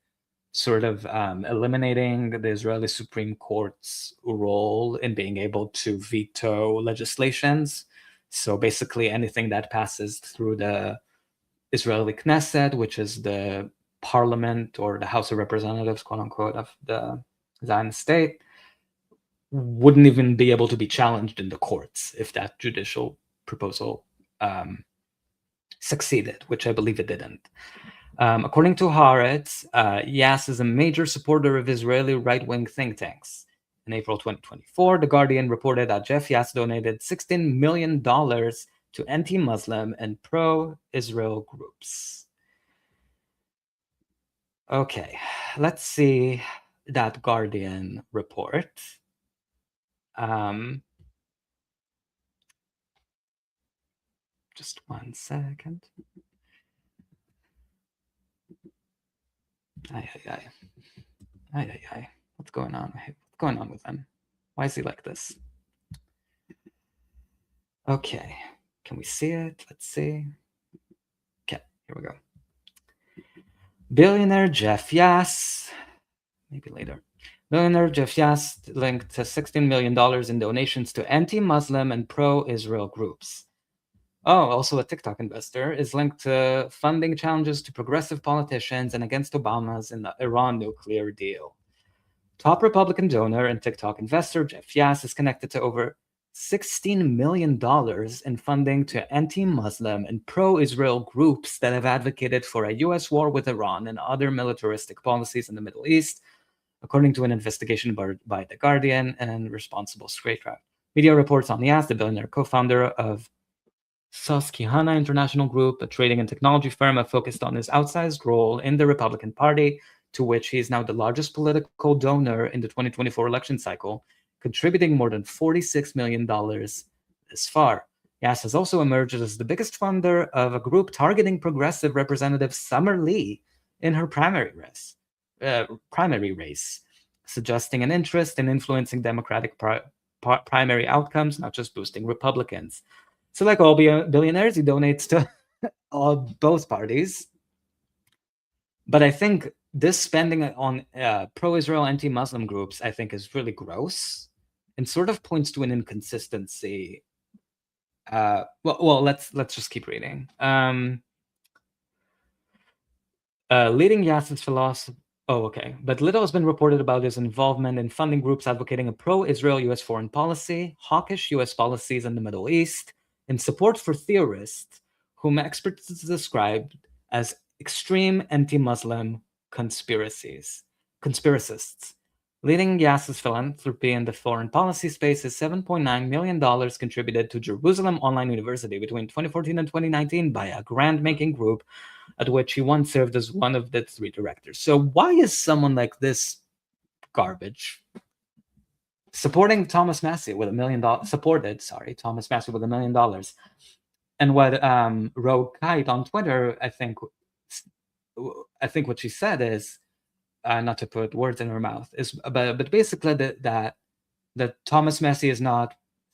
[SPEAKER 1] sort of eliminating the Israeli Supreme Court's role in being able to veto legislations. So basically anything that passes through the Israeli Knesset, which is the parliament or the House of Representatives, quote unquote, of the Zionist state, wouldn't even be able to be challenged in the courts if that judicial proposal succeeded, which I believe it didn't. According to Haaretz, Yass is a major supporter of Israeli right-wing think tanks. In April 2024, The Guardian reported that Jeff Yass donated $16 million to anti-Muslim and pro-Israel groups. Okay, let's see that Guardian report. Just 1 second. What's going on? What's going on with him? Why is he like this? Okay, can we see it? Let's see. Okay, here we go. Billionaire Jeff Yass, maybe later. Billionaire Jeff Yass linked to $16 million in donations to anti-Muslim and pro-Israel groups. Oh, also a TikTok investor is linked to funding challenges to progressive politicians and against Obama's Iran nuclear deal. Top Republican donor and TikTok investor Jeff Yass is connected to over $16 million in funding to anti-Muslim and pro-Israel groups that have advocated for a U.S. war with Iran and other militaristic policies in the Middle East, according to an investigation by The Guardian and Responsible Statecraft. Media reports on Yas, the billionaire co-founder of Susquehanna International Group, a trading and technology firm, have focused on his outsized role in the Republican Party, to which he is now the largest political donor in the 2024 election cycle, contributing more than $46 million thus far. Yas has also emerged as the biggest funder of a group targeting progressive Representative Summer Lee in her primary race, suggesting an interest in influencing Democratic primary outcomes, not just boosting Republicans. So like all billionaires, he donates to both parties. But I think this spending on pro-Israel, anti-Muslim groups, I think, is really gross and sort of points to an inconsistency. Well, let's just keep reading. Leading Yasser's philosophy. Oh, okay. But little has been reported about his involvement in funding groups advocating a pro-Israel U.S. foreign policy, hawkish U.S. policies in the Middle East, and support for theorists whom experts describe as extreme anti-Muslim conspiracists. Leading Yasser's philanthropy in the foreign policy space is $7.9 million contributed to Jerusalem Online University between 2014 and 2019 by a grant-making group at which he once served as one of the 3 directors. So why is someone like this garbage supporting Thomas Massey with $1 million? Thomas Massey with $1 million. And what Rogue Kite on Twitter, I think what she said is, not to put words in her mouth, is but basically that Thomas Massey is not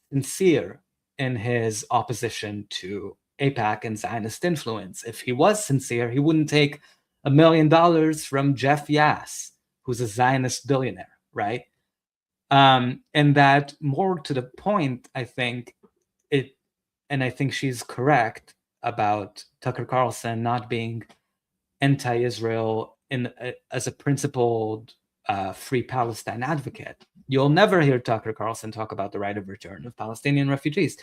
[SPEAKER 1] sincere in his opposition to AIPAC and Zionist influence. If he was sincere, he wouldn't take $1 million from Jeff Yass, who's a Zionist billionaire, right? And that, more to the point, I think and I think she's correct about Tucker Carlson not being anti-Israel as a principled free Palestine advocate. You'll never hear Tucker Carlson talk about the right of return of Palestinian refugees.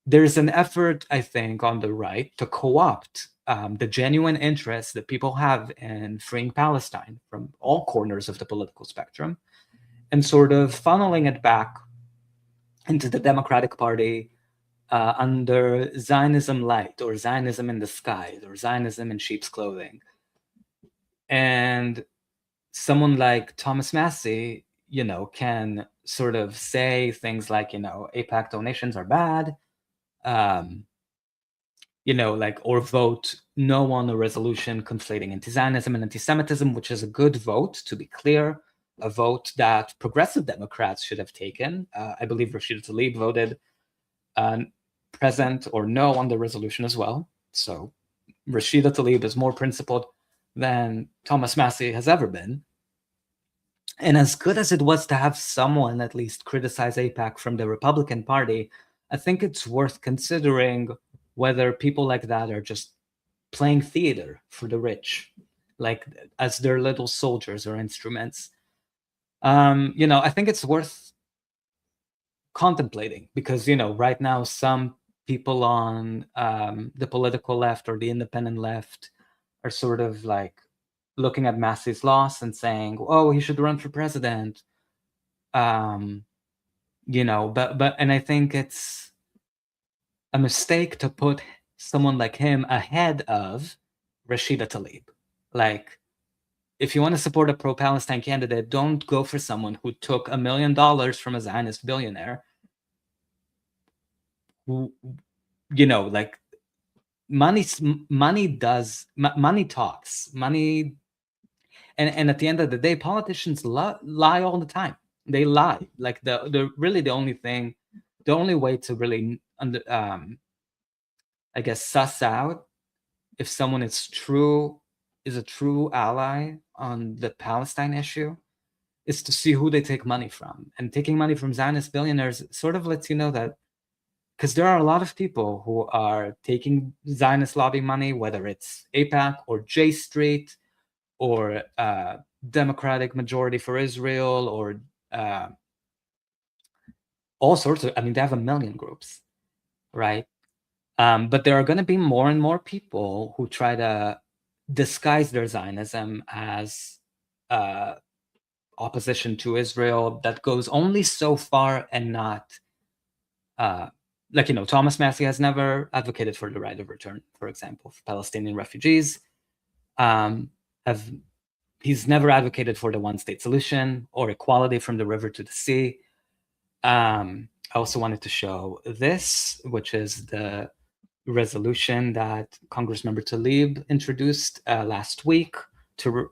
[SPEAKER 1] There's an effort, I think, on the right to co-opt the genuine interest that people have in freeing Palestine from all corners of the political spectrum and sort of funneling it back into the Democratic Party under Zionism light, or Zionism in disguise, or Zionism in sheep's clothing. And someone like Thomas Massey, can sort of say things like, AIPAC donations are bad, or vote no on a resolution conflating anti-Zionism and anti-Semitism, which is a good vote, to be clear, a vote that progressive Democrats should have taken. I believe Rashida Tlaib voted present or no on the resolution as well. So Rashida Tlaib is more principled than Thomas Massey has ever been. And as good as it was to have someone at least criticize AIPAC from the Republican Party, I think it's worth considering whether people like that are just playing theater for the rich, like as their little soldiers or instruments. I think it's worth contemplating because, right now some people on the political left or the independent left are sort of like looking at Massey's loss and saying, "Oh, he should run for president." And I think it's a mistake to put someone like him ahead of Rashida Tlaib. Like, if you want to support a pro-Palestine candidate, don't go for someone who took $1 million from a Zionist billionaire. Who, like, money talks. Money, and at the end of the day, politicians lie all the time. They lie. Like the only way to really I guess suss out if someone is a true ally on the Palestine issue is to see who they take money from. And taking money from Zionist billionaires sort of lets you know that, because there are a lot of people who are taking Zionist lobby money, whether it's AIPAC or J Street or Democratic Majority for Israel or all sorts of, they have a million groups, right? But there are going to be more and more people who try to disguise their Zionism as opposition to Israel that goes only so far and not, Thomas Massey has never advocated for the right of return, for example, for Palestinian refugees. He's never advocated for the one-state solution or equality from the river to the sea. I also wanted to show this, which is the resolution that Congressmember Tlaib introduced last week to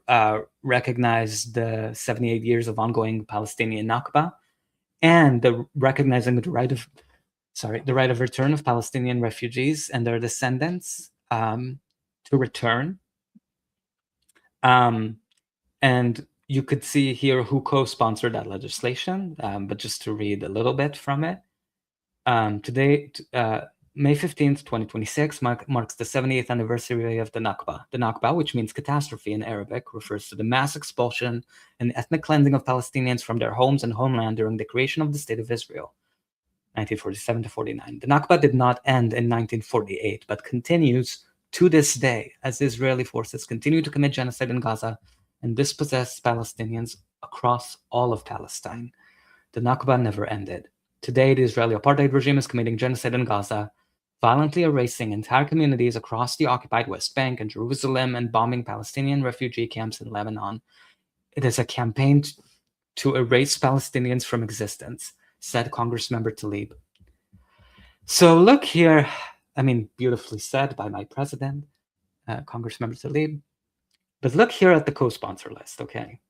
[SPEAKER 1] recognize the 78 years of ongoing Palestinian Nakba and recognizing the right of return of Palestinian refugees and their descendants to return. And you could see here who co-sponsored that legislation, but just to read a little bit from it. Today, May 15th, 2026, marks the 78th anniversary of the Nakba. The Nakba, which means catastrophe in Arabic, refers to the mass expulsion and ethnic cleansing of Palestinians from their homes and homeland during the creation of the State of Israel, 1947 to 49. The Nakba did not end in 1948, but continues to this day as Israeli forces continue to commit genocide in Gaza and dispossess Palestinians across all of Palestine. The Nakba never ended. Today, the Israeli apartheid regime is committing genocide in Gaza, violently erasing entire communities across the occupied West Bank and Jerusalem and bombing Palestinian refugee camps in Lebanon. It is a campaign to erase Palestinians from existence, said Congressmember Tlaib. So look here, beautifully said by my president, Congressmember Tlaib. But look here at the co-sponsor list, okay?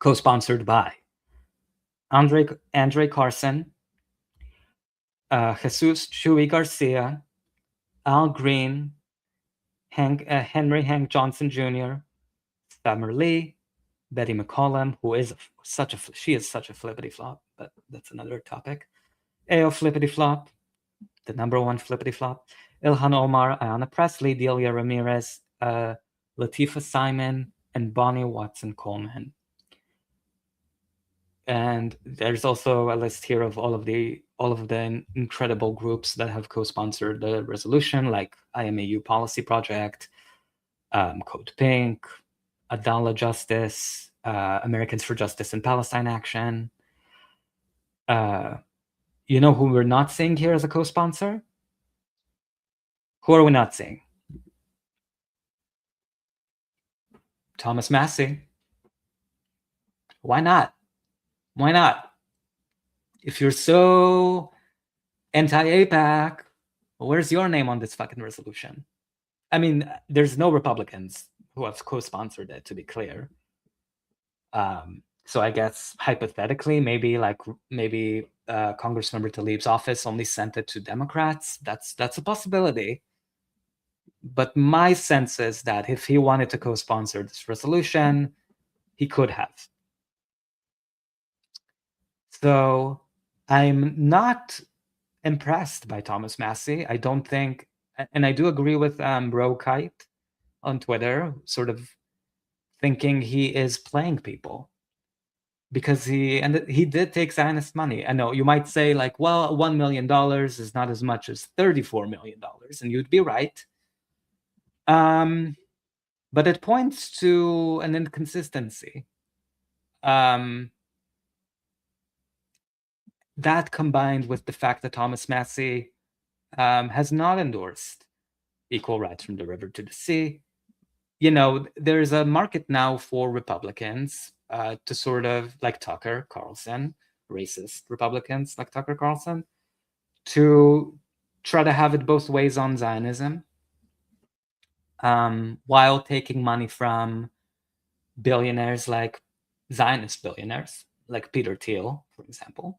[SPEAKER 1] Co-sponsored by Andre Carson, Jesus Chuy Garcia, Al Green, Henry Hank Johnson Jr., Summer Lee, Betty McCollum, who is such a flippity flop, but that's another topic. Ao Flippity Flop, the number one flippity flop. Ilhan Omar, Ayanna Pressley, Delia Ramirez, Latifah Simon, and Bonnie Watson Coleman. And there's also a list here of all of the incredible groups that have co-sponsored the resolution, like IMAU Policy Project, Code Pink, Adala Justice, Americans for Justice in Palestine Action. You know who we're not seeing here as a co-sponsor? Who are we not seeing? Thomas Massey. Why not? Why not? If you're so anti-AIPAC, where's your name on this fucking resolution? There's no Republicans who have co-sponsored it, to be clear. So I guess hypothetically, maybe Congressmember Tlaib's office only sent it to Democrats. That's a possibility. But my sense is that if he wanted to co-sponsor this resolution, he could have. So I'm not impressed by Thomas Massey. I don't think, and I do agree with Bro Kite on Twitter, sort of thinking he is playing people. Because he did take Zionist money. I know you might say well, $1 million is not as much as $34 million, and you'd be right. But it points to an inconsistency. That combined with the fact that Thomas Massey has not endorsed equal rights from the river to the sea. There's a market now for Republicans to sort of, like Tucker Carlson, racist Republicans like Tucker Carlson, to try to have it both ways on Zionism, while taking money from billionaires, like Zionist billionaires, like Peter Thiel, for example.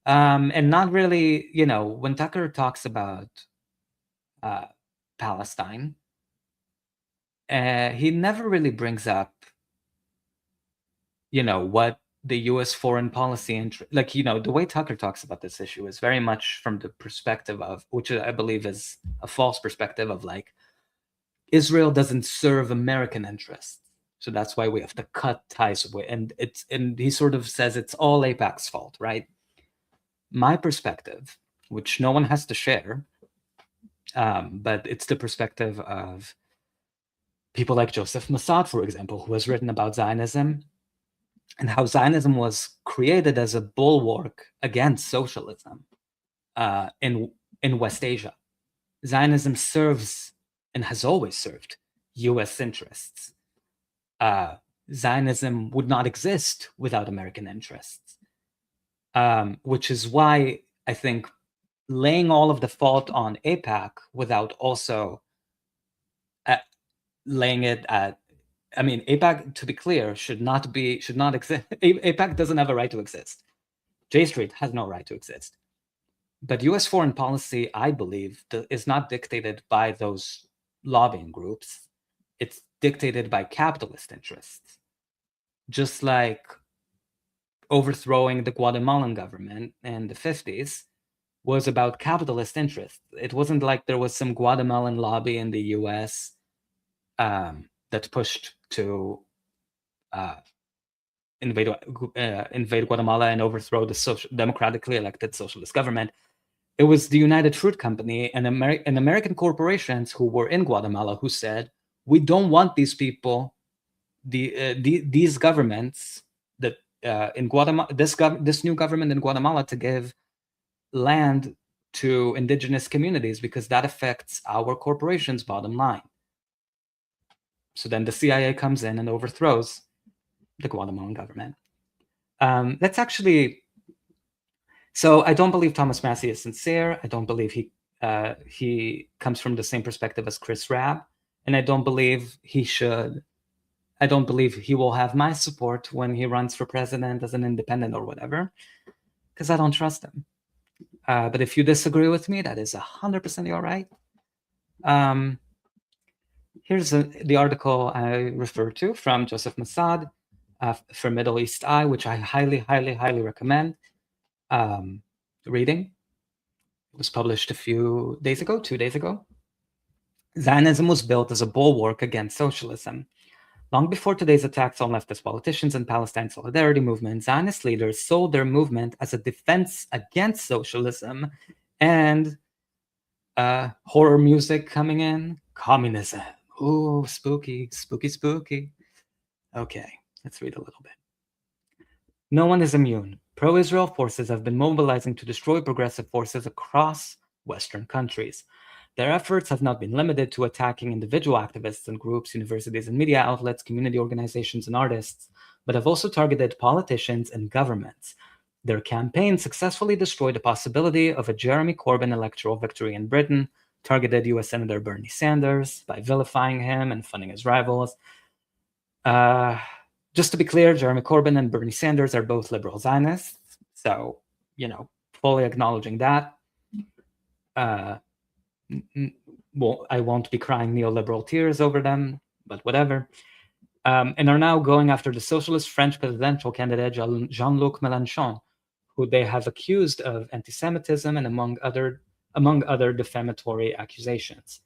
[SPEAKER 1] And not really, when Tucker talks about Palestine, he never really brings up, what the U.S. foreign policy, the way Tucker talks about this issue is very much from the perspective of, which I believe is a false perspective of, Israel doesn't serve American interests, so that's why we have to cut ties with. And he sort of says it's all AIPAC's fault, right? My perspective, which no one has to share, but it's the perspective of people like Joseph Mossad, for example, who has written about Zionism and how Zionism was created as a bulwark against socialism in West Asia. Zionism serves and has always served U.S. interests. Zionism would not exist without American interests, which is why I think laying all of the fault on AIPAC without also laying it at, I mean, AIPAC, to be clear, should not exist. AIPAC doesn't have a right to exist. J Street has no right to exist. But US foreign policy, I believe, is not dictated by those lobbying groups. It's dictated by capitalist interests. Just like overthrowing the Guatemalan government in the 50s was about capitalist interests. It wasn't like there was some Guatemalan lobby in the US that pushed to invade Guatemala and overthrow the democratically elected socialist government. It was the United Fruit Company and American corporations who were in Guatemala who said, we don't want these people, these governments that in Guatemala, this new government in Guatemala to give land to indigenous communities because that affects our corporation's bottom line. So then the CIA comes in and overthrows the Guatemalan government. That's actually, so I don't believe Thomas Massie is sincere. I don't believe he comes from the same perspective as Chris Rabb, and I don't believe he should. I don't believe he will have my support when he runs for president as an independent or whatever, because I don't trust him. But if you disagree with me, that is 100% your right. Here's the article I referred to from Joseph Mossad for Middle East Eye, which I highly, highly, highly recommend reading. It was published a few days ago, 2 days ago. Zionism was built as a bulwark against socialism. Long before today's attacks on leftist politicians and Palestine solidarity movement, Zionist leaders sold their movement as a defense against socialism and horror music coming in, communism. Ooh, spooky, spooky, spooky. Okay, let's read a little bit. No one is immune. Pro-Israel forces have been mobilizing to destroy progressive forces across Western countries. Their efforts have not been limited to attacking individual activists and groups, universities and media outlets, community organizations and artists, but have also targeted politicians and governments. Their campaign successfully destroyed the possibility of a Jeremy Corbyn electoral victory in Britain, targeted US Senator Bernie Sanders by vilifying him and funding his rivals. Just to be clear, Jeremy Corbyn and Bernie Sanders are both liberal Zionists, so, fully acknowledging that. Well, I won't be crying neoliberal tears over them, but whatever. And are now going after the socialist French presidential candidate Jean-Luc Mélenchon, who they have accused of anti-Semitism and among other defamatory accusations.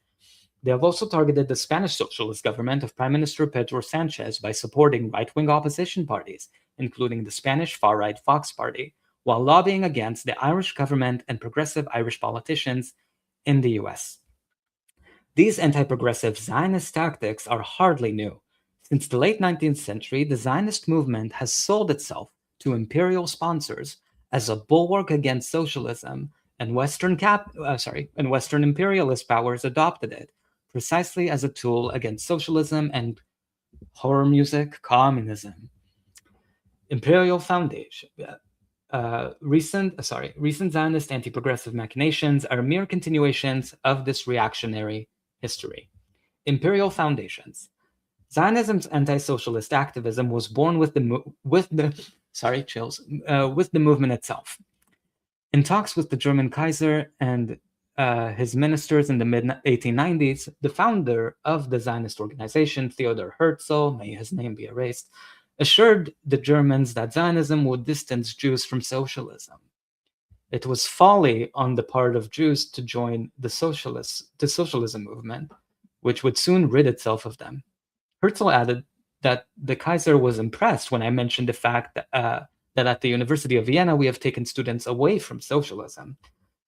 [SPEAKER 1] They have also targeted the Spanish socialist government of Prime Minister Pedro Sanchez by supporting right-wing opposition parties, including the Spanish far-right Vox Party, while lobbying against the Irish government and progressive Irish politicians in the US. These anti-progressive Zionist tactics are hardly new. Since the late 19th century, the Zionist movement has sold itself to imperial sponsors as a bulwark against socialism, and Western imperialist powers adopted it precisely as a tool against socialism and horror music communism. Imperial Foundation. Recent Zionist anti-progressive machinations are mere continuations of this reactionary history. Imperial foundations. Zionism's anti-socialist activism was born with the movement itself. In talks with the German Kaiser and his ministers in the mid-1890s, the founder of the Zionist organization, Theodor Herzl, may his name be erased, assured the Germans that Zionism would distance Jews from socialism. It was folly on the part of Jews to join the socialism movement, which would soon rid itself of them. Herzl added that the Kaiser was impressed when I mentioned the fact that at the University of Vienna we have taken students away from socialism.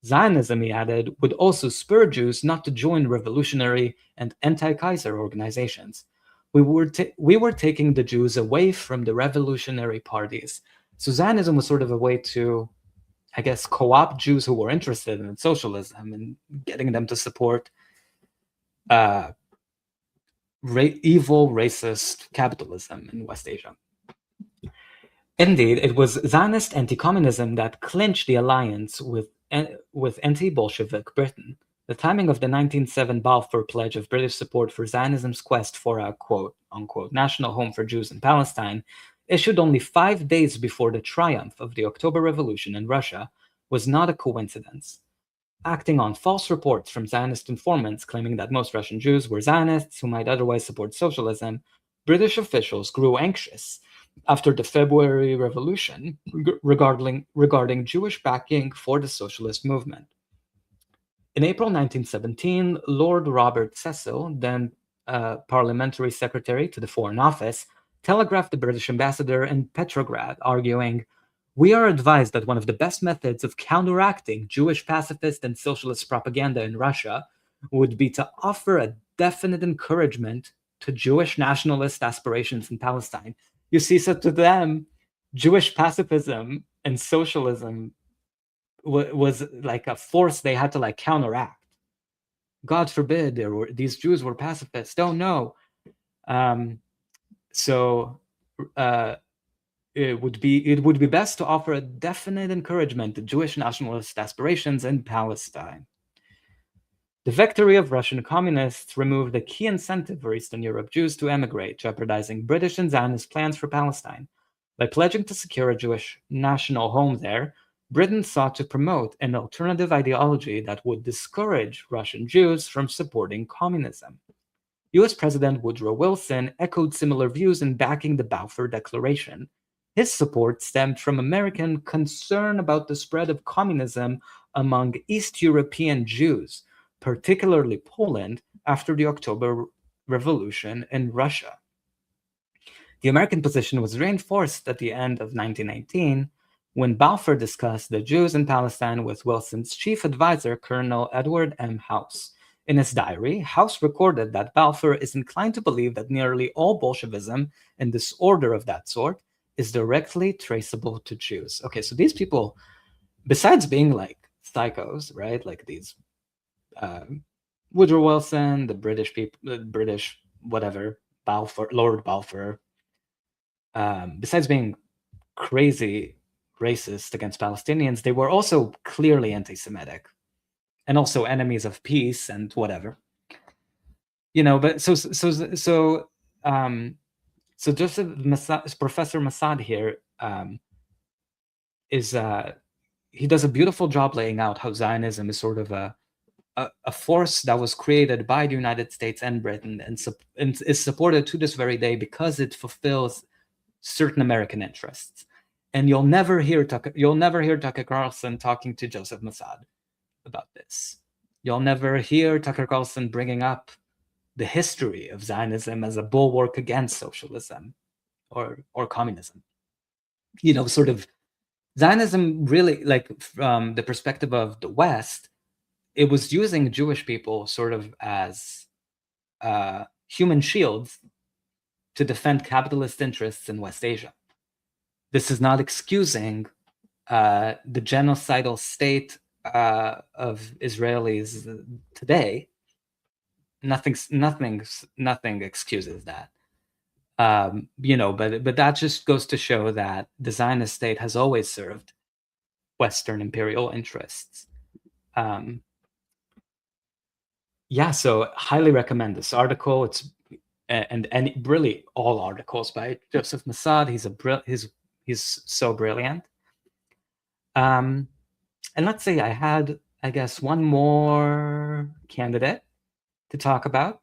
[SPEAKER 1] Zionism, he added, would also spur Jews not to join revolutionary and anti-Kaiser organizations. We were taking the Jews away from the revolutionary parties. So Zionism was sort of a way to, I guess, co-opt Jews who were interested in socialism and getting them to support evil, racist capitalism in West Asia. Indeed, it was Zionist anti-communism that clinched the alliance with anti-Bolshevik Britain. The timing of the 1907 Balfour Pledge of British support for Zionism's quest for a quote-unquote national home for Jews in Palestine, issued only 5 days before the triumph of the October Revolution in Russia, was not a coincidence. Acting on false reports from Zionist informants claiming that most Russian Jews were Zionists who might otherwise support socialism, British officials grew anxious after the February Revolution regarding Jewish backing for the socialist movement. In April 1917, Lord Robert Cecil, then parliamentary secretary to the Foreign Office, telegraphed the British ambassador in Petrograd, arguing, "We are advised that one of the best methods of counteracting Jewish pacifist and socialist propaganda in Russia would be to offer a definite encouragement to Jewish nationalist aspirations in Palestine." You see, so to them, Jewish pacifism and socialism was like a force they had to like counteract. God forbid these Jews were pacifists. Oh no. So it would be best to offer a definite encouragement to Jewish nationalist aspirations in Palestine. The victory of Russian communists removed a key incentive for Eastern Europe Jews to emigrate, jeopardizing British and Zionist plans for Palestine. By pledging to secure a Jewish national home there, Britain sought to promote an alternative ideology that would discourage Russian Jews from supporting communism. US President Woodrow Wilson echoed similar views in backing the Balfour Declaration. His support stemmed from American concern about the spread of communism among East European Jews, particularly Poland, after the October Revolution in Russia. The American position was reinforced at the end of 1918 when Balfour discussed the Jews in Palestine with Wilson's chief advisor, Colonel Edward M. House. In his diary, House recorded that Balfour is inclined to believe that nearly all Bolshevism and disorder of that sort is directly traceable to Jews. Okay, so these people, besides being like psychos, right, like these Woodrow Wilson, the British people, the British whatever, Balfour, Lord Balfour, besides being crazy racist against Palestinians, they were also clearly anti-Semitic and also enemies of peace and whatever. You know, but so Joseph Massad, Professor Massad here is he does a beautiful job laying out how Zionism is sort of a force that was created by the United States and Britain and is supported to this very day because it fulfills certain American interests. And you'll never hear Tucker Carlson talking to Joseph Massad about this. You'll never hear Tucker Carlson bringing up the history of Zionism as a bulwark against socialism or communism. You know, sort of Zionism really, like from the perspective of the West, it was using Jewish people sort of as human shields to defend capitalist interests in West Asia. This is not excusing the genocidal state of Israelis today. Nothing excuses that. You know, but that just goes to show that the Zionist state has always served Western imperial interests. Yeah, so highly recommend this article. It's and really all articles by Joseph Massad. He's so brilliant. And let's see, I had, I guess, one more candidate to talk about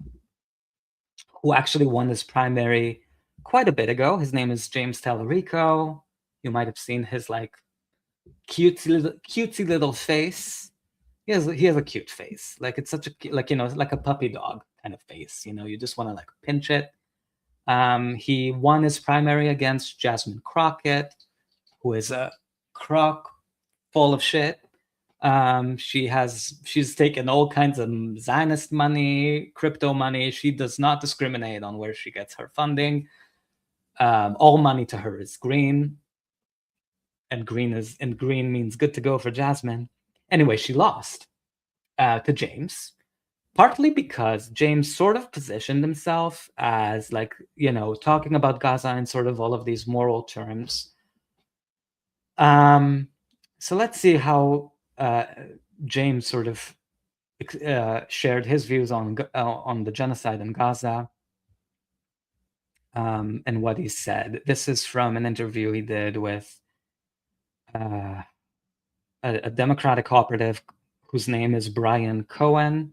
[SPEAKER 1] who actually won this primary quite a bit ago. His name is James Tallarico. You might have seen his like cutesy little face. He has a cute face. Like it's such a, like, you know, like a puppy dog kind of face. You know, you just want to like pinch it. He won his primary against Jasmine Crockett, who is a crock full of shit. She's taken all kinds of Zionist money, crypto money. She does not discriminate on where she gets her funding. All money to her is green, and green means good to go for Jasmine. Anyway, she lost to James, partly because James sort of positioned himself as, like, you know, talking about Gaza in sort of all of these moral terms. So let's see how James sort of shared his views on the genocide in Gaza, and what he said. This is from an interview he did with a Democratic operative whose name is Brian Cohen,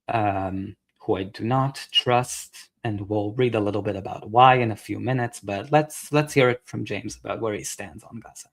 [SPEAKER 1] who I do not trust, and we'll read a little bit about why in a few minutes. But let's hear it from James about where he stands on Gaza.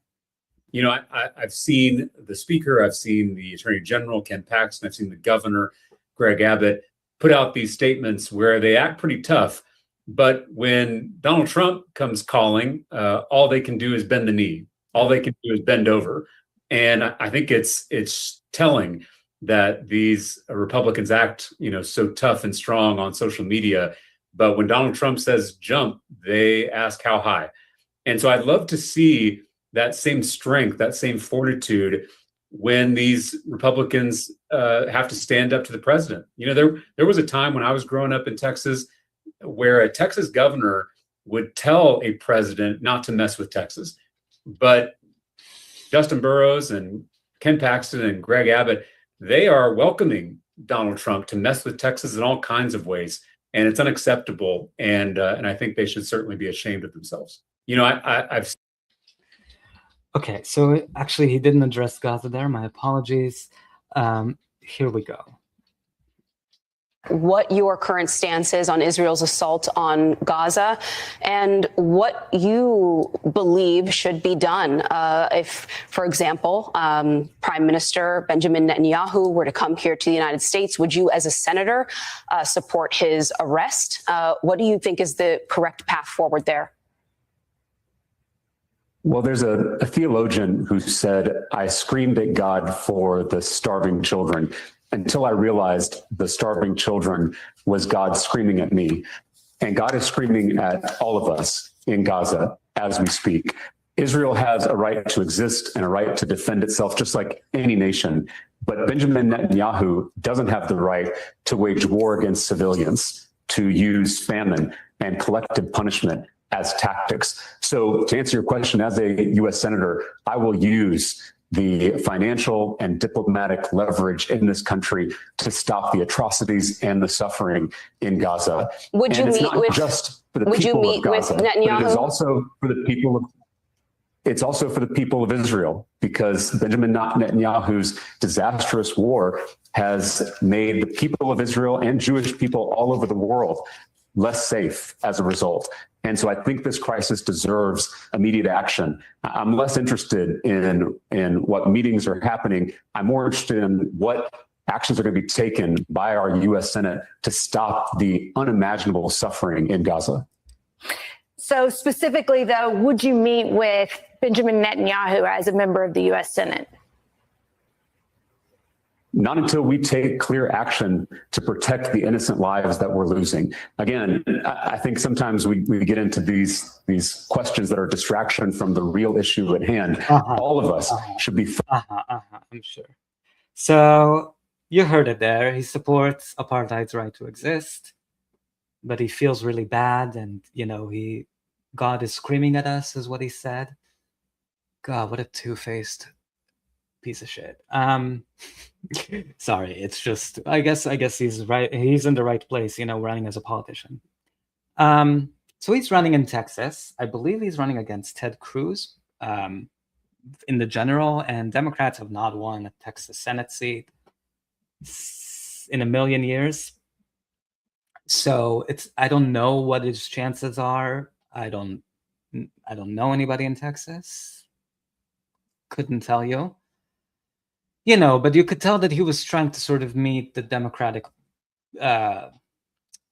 [SPEAKER 6] You know, I've seen the speaker, I've seen the Attorney General, Ken Paxton, I've seen the governor, Greg Abbott, put out these statements where they act pretty tough. But when Donald Trump comes calling, all they can do is bend the knee. All they can do is bend over. And I think it's telling that these Republicans act, you know, so tough and strong on social media. But when Donald Trump says jump, they ask how high. And so I'd love to see that same strength, that same fortitude when these Republicans have to stand up to the president. You know, there was a time when I was growing up in Texas where a Texas governor would tell a president not to mess with Texas. But Justin Burrows and Ken Paxton and Greg Abbott, they are welcoming Donald Trump to mess with Texas in all kinds of ways. And it's unacceptable. And I think they should certainly be ashamed of themselves. You know, I've
[SPEAKER 1] Okay, so actually he didn't address Gaza there. My apologies. Here we go.
[SPEAKER 7] What your current stance is on Israel's assault on Gaza and what you believe should be done if, for example, Prime Minister Benjamin Netanyahu were to come here to the United States. Would you, as a senator, support his arrest? What do you think is the correct path forward there?
[SPEAKER 8] Well, there's a theologian who said, I screamed at God for the starving children until I realized the starving children was God screaming at me. And God is screaming at all of us in Gaza as we speak. Israel has a right to exist and a right to defend itself just like any nation. But Benjamin Netanyahu doesn't have the right to wage war against civilians, to use famine and collective punishment as tactics. So to answer your question, as a U.S. Senator, I will use the financial and diplomatic leverage in this country to stop the atrocities and the suffering in Gaza.
[SPEAKER 7] Would you meet with
[SPEAKER 8] just for the people of Gaza, but it is also for the people of it's also for the people of Israel, because Benjamin Netanyahu's disastrous war has made the people of Israel and Jewish people all over the world less safe as a result. And so I think this crisis deserves immediate action. I'm less interested in what meetings are happening. I'm more interested in what actions are going to be taken by our U.S. Senate to stop the unimaginable suffering in Gaza.
[SPEAKER 9] So specifically, though, would you meet with Benjamin Netanyahu as a member of the U.S. Senate?
[SPEAKER 8] Not until we take clear action to protect the innocent lives that we're losing. Again, I think sometimes we get into these questions that are distraction from the real issue at hand. All of us should be.
[SPEAKER 1] I'm sure. So you heard it there. He supports apartheid's right to exist, but he feels really bad, and God is screaming at us, is what he said. God, what a two-faced piece of shit. Sorry, it's just I guess he's right. He's in the right place, running as a politician. So he's running in Texas. I believe he's running against Ted Cruz in the general, and Democrats have not won a Texas Senate seat in a million years. So I don't know what his chances are. I don't know anybody in Texas. Couldn't tell you. But you could tell that he was trying to sort of meet the Democratic, do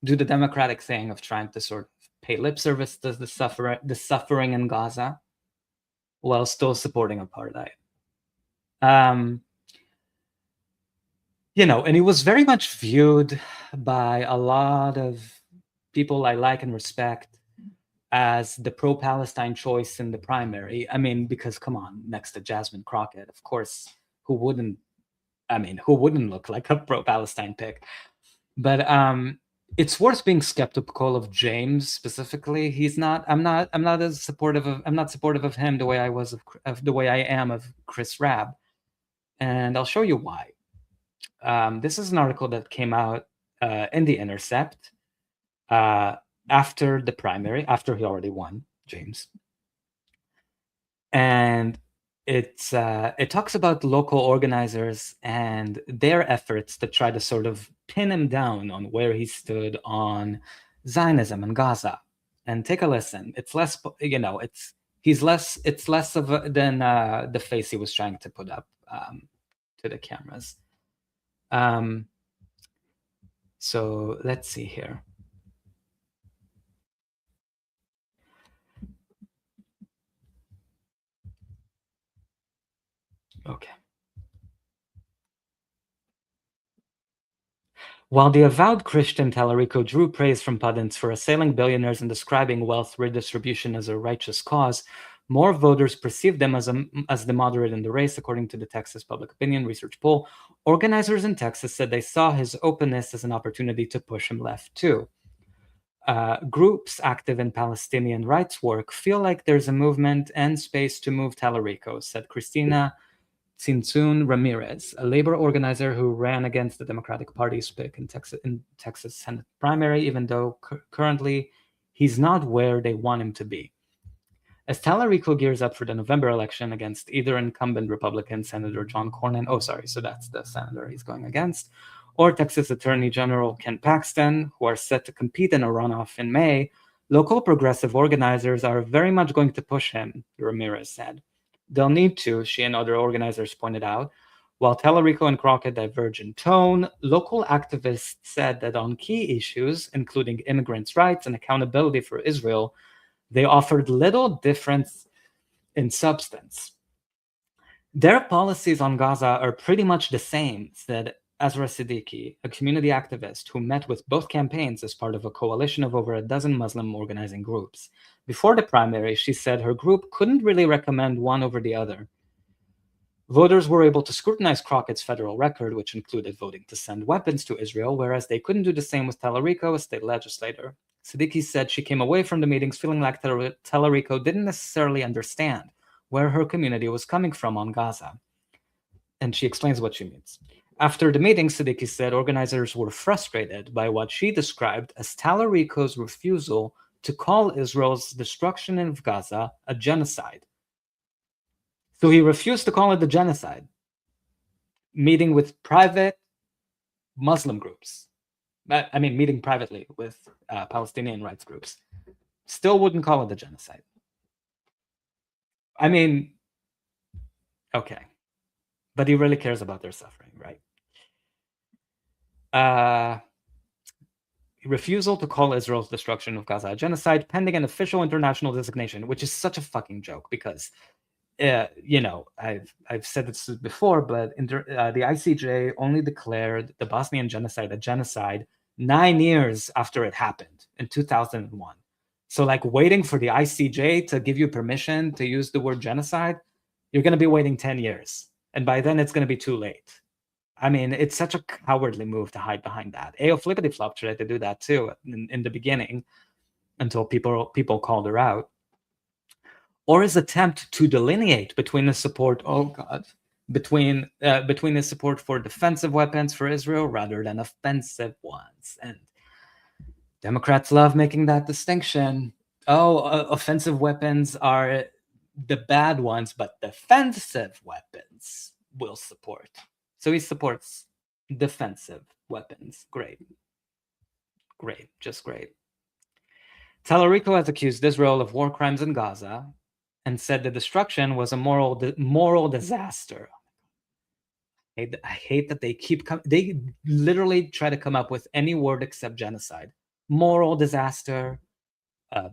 [SPEAKER 1] the Democratic thing of trying to sort of pay lip service to the suffering in Gaza, while still supporting apartheid. and he was very much viewed by a lot of people I like and respect as the pro-Palestine choice in the primary. I mean, because come on, next to Jasmine Crockett, of course, who wouldn't look like a pro-Palestine pick? But it's worth being skeptical of James specifically. I'm not supportive of him the way I was of the way I am of Chris Rabb, and I'll show you why. This is an article that came out in The Intercept after the primary, after he already won, James, and it talks about local organizers and their efforts to try to sort of pin him down on where he stood on Zionism and Gaza. And take a listen. It's less, it's less of than the face he was trying to put up to the cameras. So let's see here. Okay. While the avowed Christian Tallarico drew praise from pundits for assailing billionaires and describing wealth redistribution as a righteous cause, more voters perceived them as the moderate in the race, according to the Texas Public Opinion Research poll. Organizers in Texas said they saw his openness as an opportunity to push him left, too. Groups active in Palestinian rights work feel like there's a movement and space to move Tallarico, said Christina Tzintzun Ramirez, a labor organizer who ran against the Democratic Party's pick in Texas Senate primary, even though currently he's not where they want him to be. As Tallarico gears up for the November election against either incumbent Republican Senator John Cornyn, so that's the senator he's going against, or Texas Attorney General Ken Paxton, who are set to compete in a runoff in May, local progressive organizers are very much going to push him, Ramirez said. They'll need to, she and other organizers pointed out. While Tallarico and Crockett diverge in tone, local activists said that on key issues, including immigrants' rights and accountability for Israel, they offered little difference in substance. Their policies on Gaza are pretty much the same, said Azra Siddiqui, a community activist who met with both campaigns as part of a coalition of over a dozen Muslim organizing groups. Before the primary, she said her group couldn't really recommend one over the other. Voters were able to scrutinize Crockett's federal record, which included voting to send weapons to Israel, whereas they couldn't do the same with Tallarico, a state legislator. Siddiqui said she came away from the meetings feeling like Tallarico didn't necessarily understand where her community was coming from on Gaza. And she explains what she means. After the meeting, Siddiqui said organizers were frustrated by what she described as Tallarico's refusal to call Israel's destruction of Gaza a genocide. So he refused to call it a genocide, meeting with private Muslim groups. Meeting privately with Palestinian rights groups. Still wouldn't call it a genocide. Okay. But he really cares about their suffering, right? Refusal to call Israel's destruction of Gaza a genocide pending an official international designation, which is such a fucking joke because, I've said this before, but the ICJ only declared the Bosnian genocide a genocide 9 years after it happened in 2001. So waiting for the ICJ to give you permission to use the word genocide, you're going to be waiting 10 years. And by then it's going to be too late. It's such a cowardly move to hide behind that. Ayo Flippity-Flop tried to do that too in the beginning until people called her out. Or his attempt to delineate between the support, between the support for defensive weapons for Israel rather than offensive ones. And Democrats love making that distinction. Offensive weapons are the bad ones, but defensive weapons will support. So he supports defensive weapons. Great. Just great. Tallarico has accused Israel of war crimes in Gaza and said the destruction was a moral disaster. I hate that they literally try to come up with any word except genocide. Moral disaster.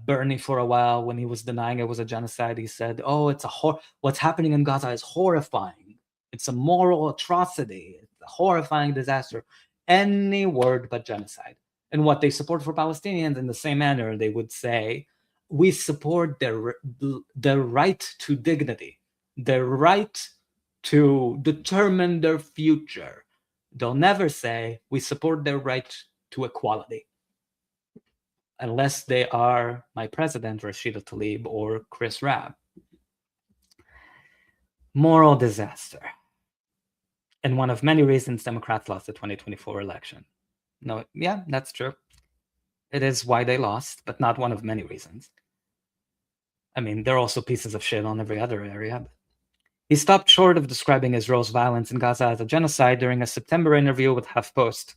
[SPEAKER 1] Bernie, for a while, when he was denying it was a genocide, he said, what's happening in Gaza is horrifying. It's a moral atrocity. a horrifying disaster. Any word but genocide. And what they support for Palestinians in the same manner, they would say, we support the right to dignity, the right to determine their future. They'll never say, we support their right to equality. Unless they are my president, Rashida Tlaib, or Chris Raab. Moral disaster. And one of many reasons Democrats lost the 2024 election. No, yeah, that's true. It is why they lost, but not one of many reasons. I mean, there are also pieces of shit on every other area. But he stopped short of describing Israel's violence in Gaza as a genocide during a September interview with HuffPost.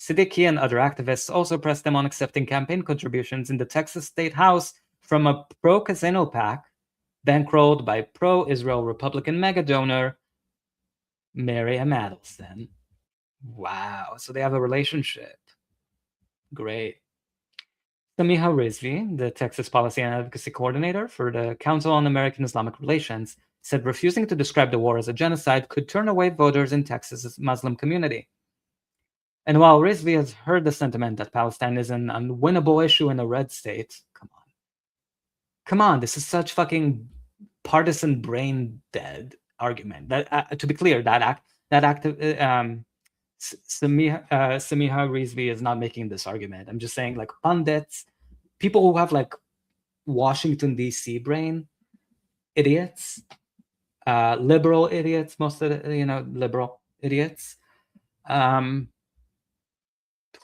[SPEAKER 1] Siddiqui and other activists also pressed him on accepting campaign contributions in the Texas State House from a pro-casino PAC bankrolled by pro-Israel Republican mega donor Mary Adelson. Wow, so they have a relationship. Great. Samiha Rizvi, the Texas Policy and Advocacy Coordinator for the Council on American Islamic Relations, said refusing to describe the war as a genocide could turn away voters in Texas's Muslim community. And while Rizvi has heard the sentiment that Palestine is an unwinnable issue in a red state, come on, this is such fucking partisan brain dead argument. That to be clear, Samiha Rizvi is not making this argument. I'm just saying, like, pundits, people who have like Washington D.C. brain, idiots, liberal idiots, most of the liberal idiots,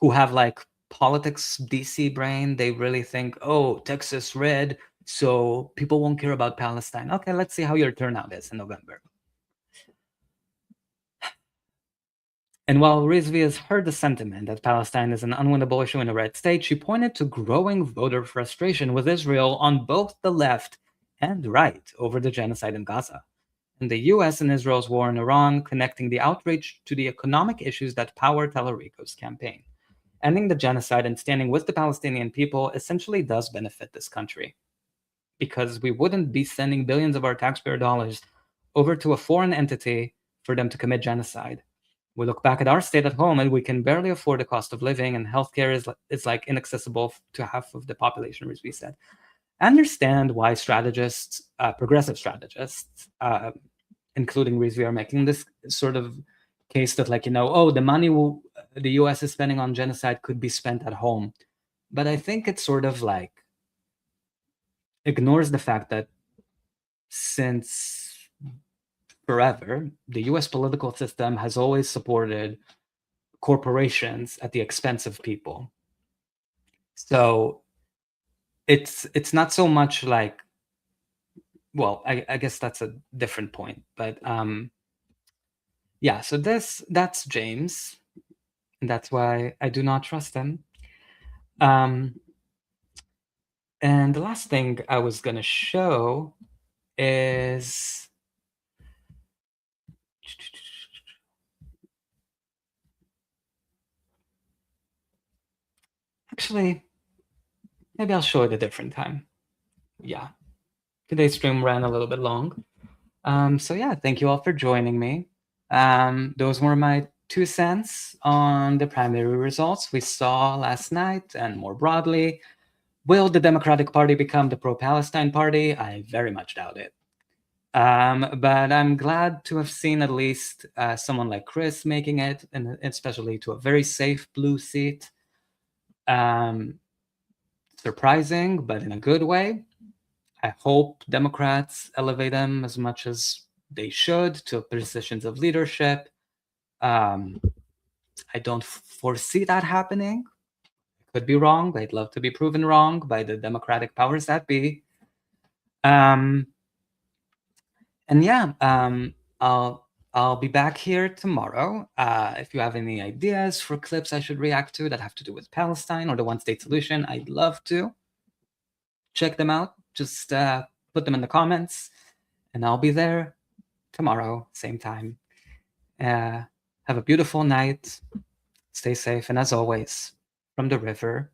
[SPEAKER 1] who have like politics DC brain. They really think, oh, Texas red, so people won't care about Palestine. Okay, let's see how your turnout is in November. And while Rizvi has heard the sentiment that Palestine is an unwinnable issue in a red state, she pointed to growing voter frustration with Israel on both the left and right over the genocide in Gaza, and the US and Israel's war in Iran, connecting the outrage to the economic issues that power Tallarico's campaign. Ending the genocide and standing with the Palestinian people essentially does benefit this country, because we wouldn't be sending billions of our taxpayer dollars over to a foreign entity for them to commit genocide. We look back at our state at home and we can barely afford the cost of living, and healthcare is like inaccessible to half of the population, as we said. I understand why strategists, progressive strategists, including Rizvi, are making this sort of case that, like, oh, the money the US is spending on genocide could be spent at home. But I think it sort of like ignores the fact that since forever, the US political system has always supported corporations at the expense of people. So it's not so much like, well, I guess that's a different point. But yeah, so that's James. And that's why I do not trust him. And the last thing I was going to show is actually, maybe I'll show it a different time. Yeah, today's stream ran a little bit long. So yeah, thank you all for joining me. Those were my 2 cents on the primary results we saw last night, and more broadly. Will the Democratic Party become the pro-Palestine party? I very much doubt it. But I'm glad to have seen at least someone like Chris making it, and especially to a very safe blue seat. Surprising, but in a good way. I hope Democrats elevate them as much as they should to positions of leadership. I don't foresee that happening. I could be wrong, but I'd love to be proven wrong by the Democratic powers that be. And yeah, I'll be back here tomorrow. If you have any ideas for clips I should react to that have to do with Palestine or the one-state solution, I'd love to. Check them out. Just put them in the comments, and I'll be there tomorrow, same time. Have a beautiful night. Stay safe, and as always, from the river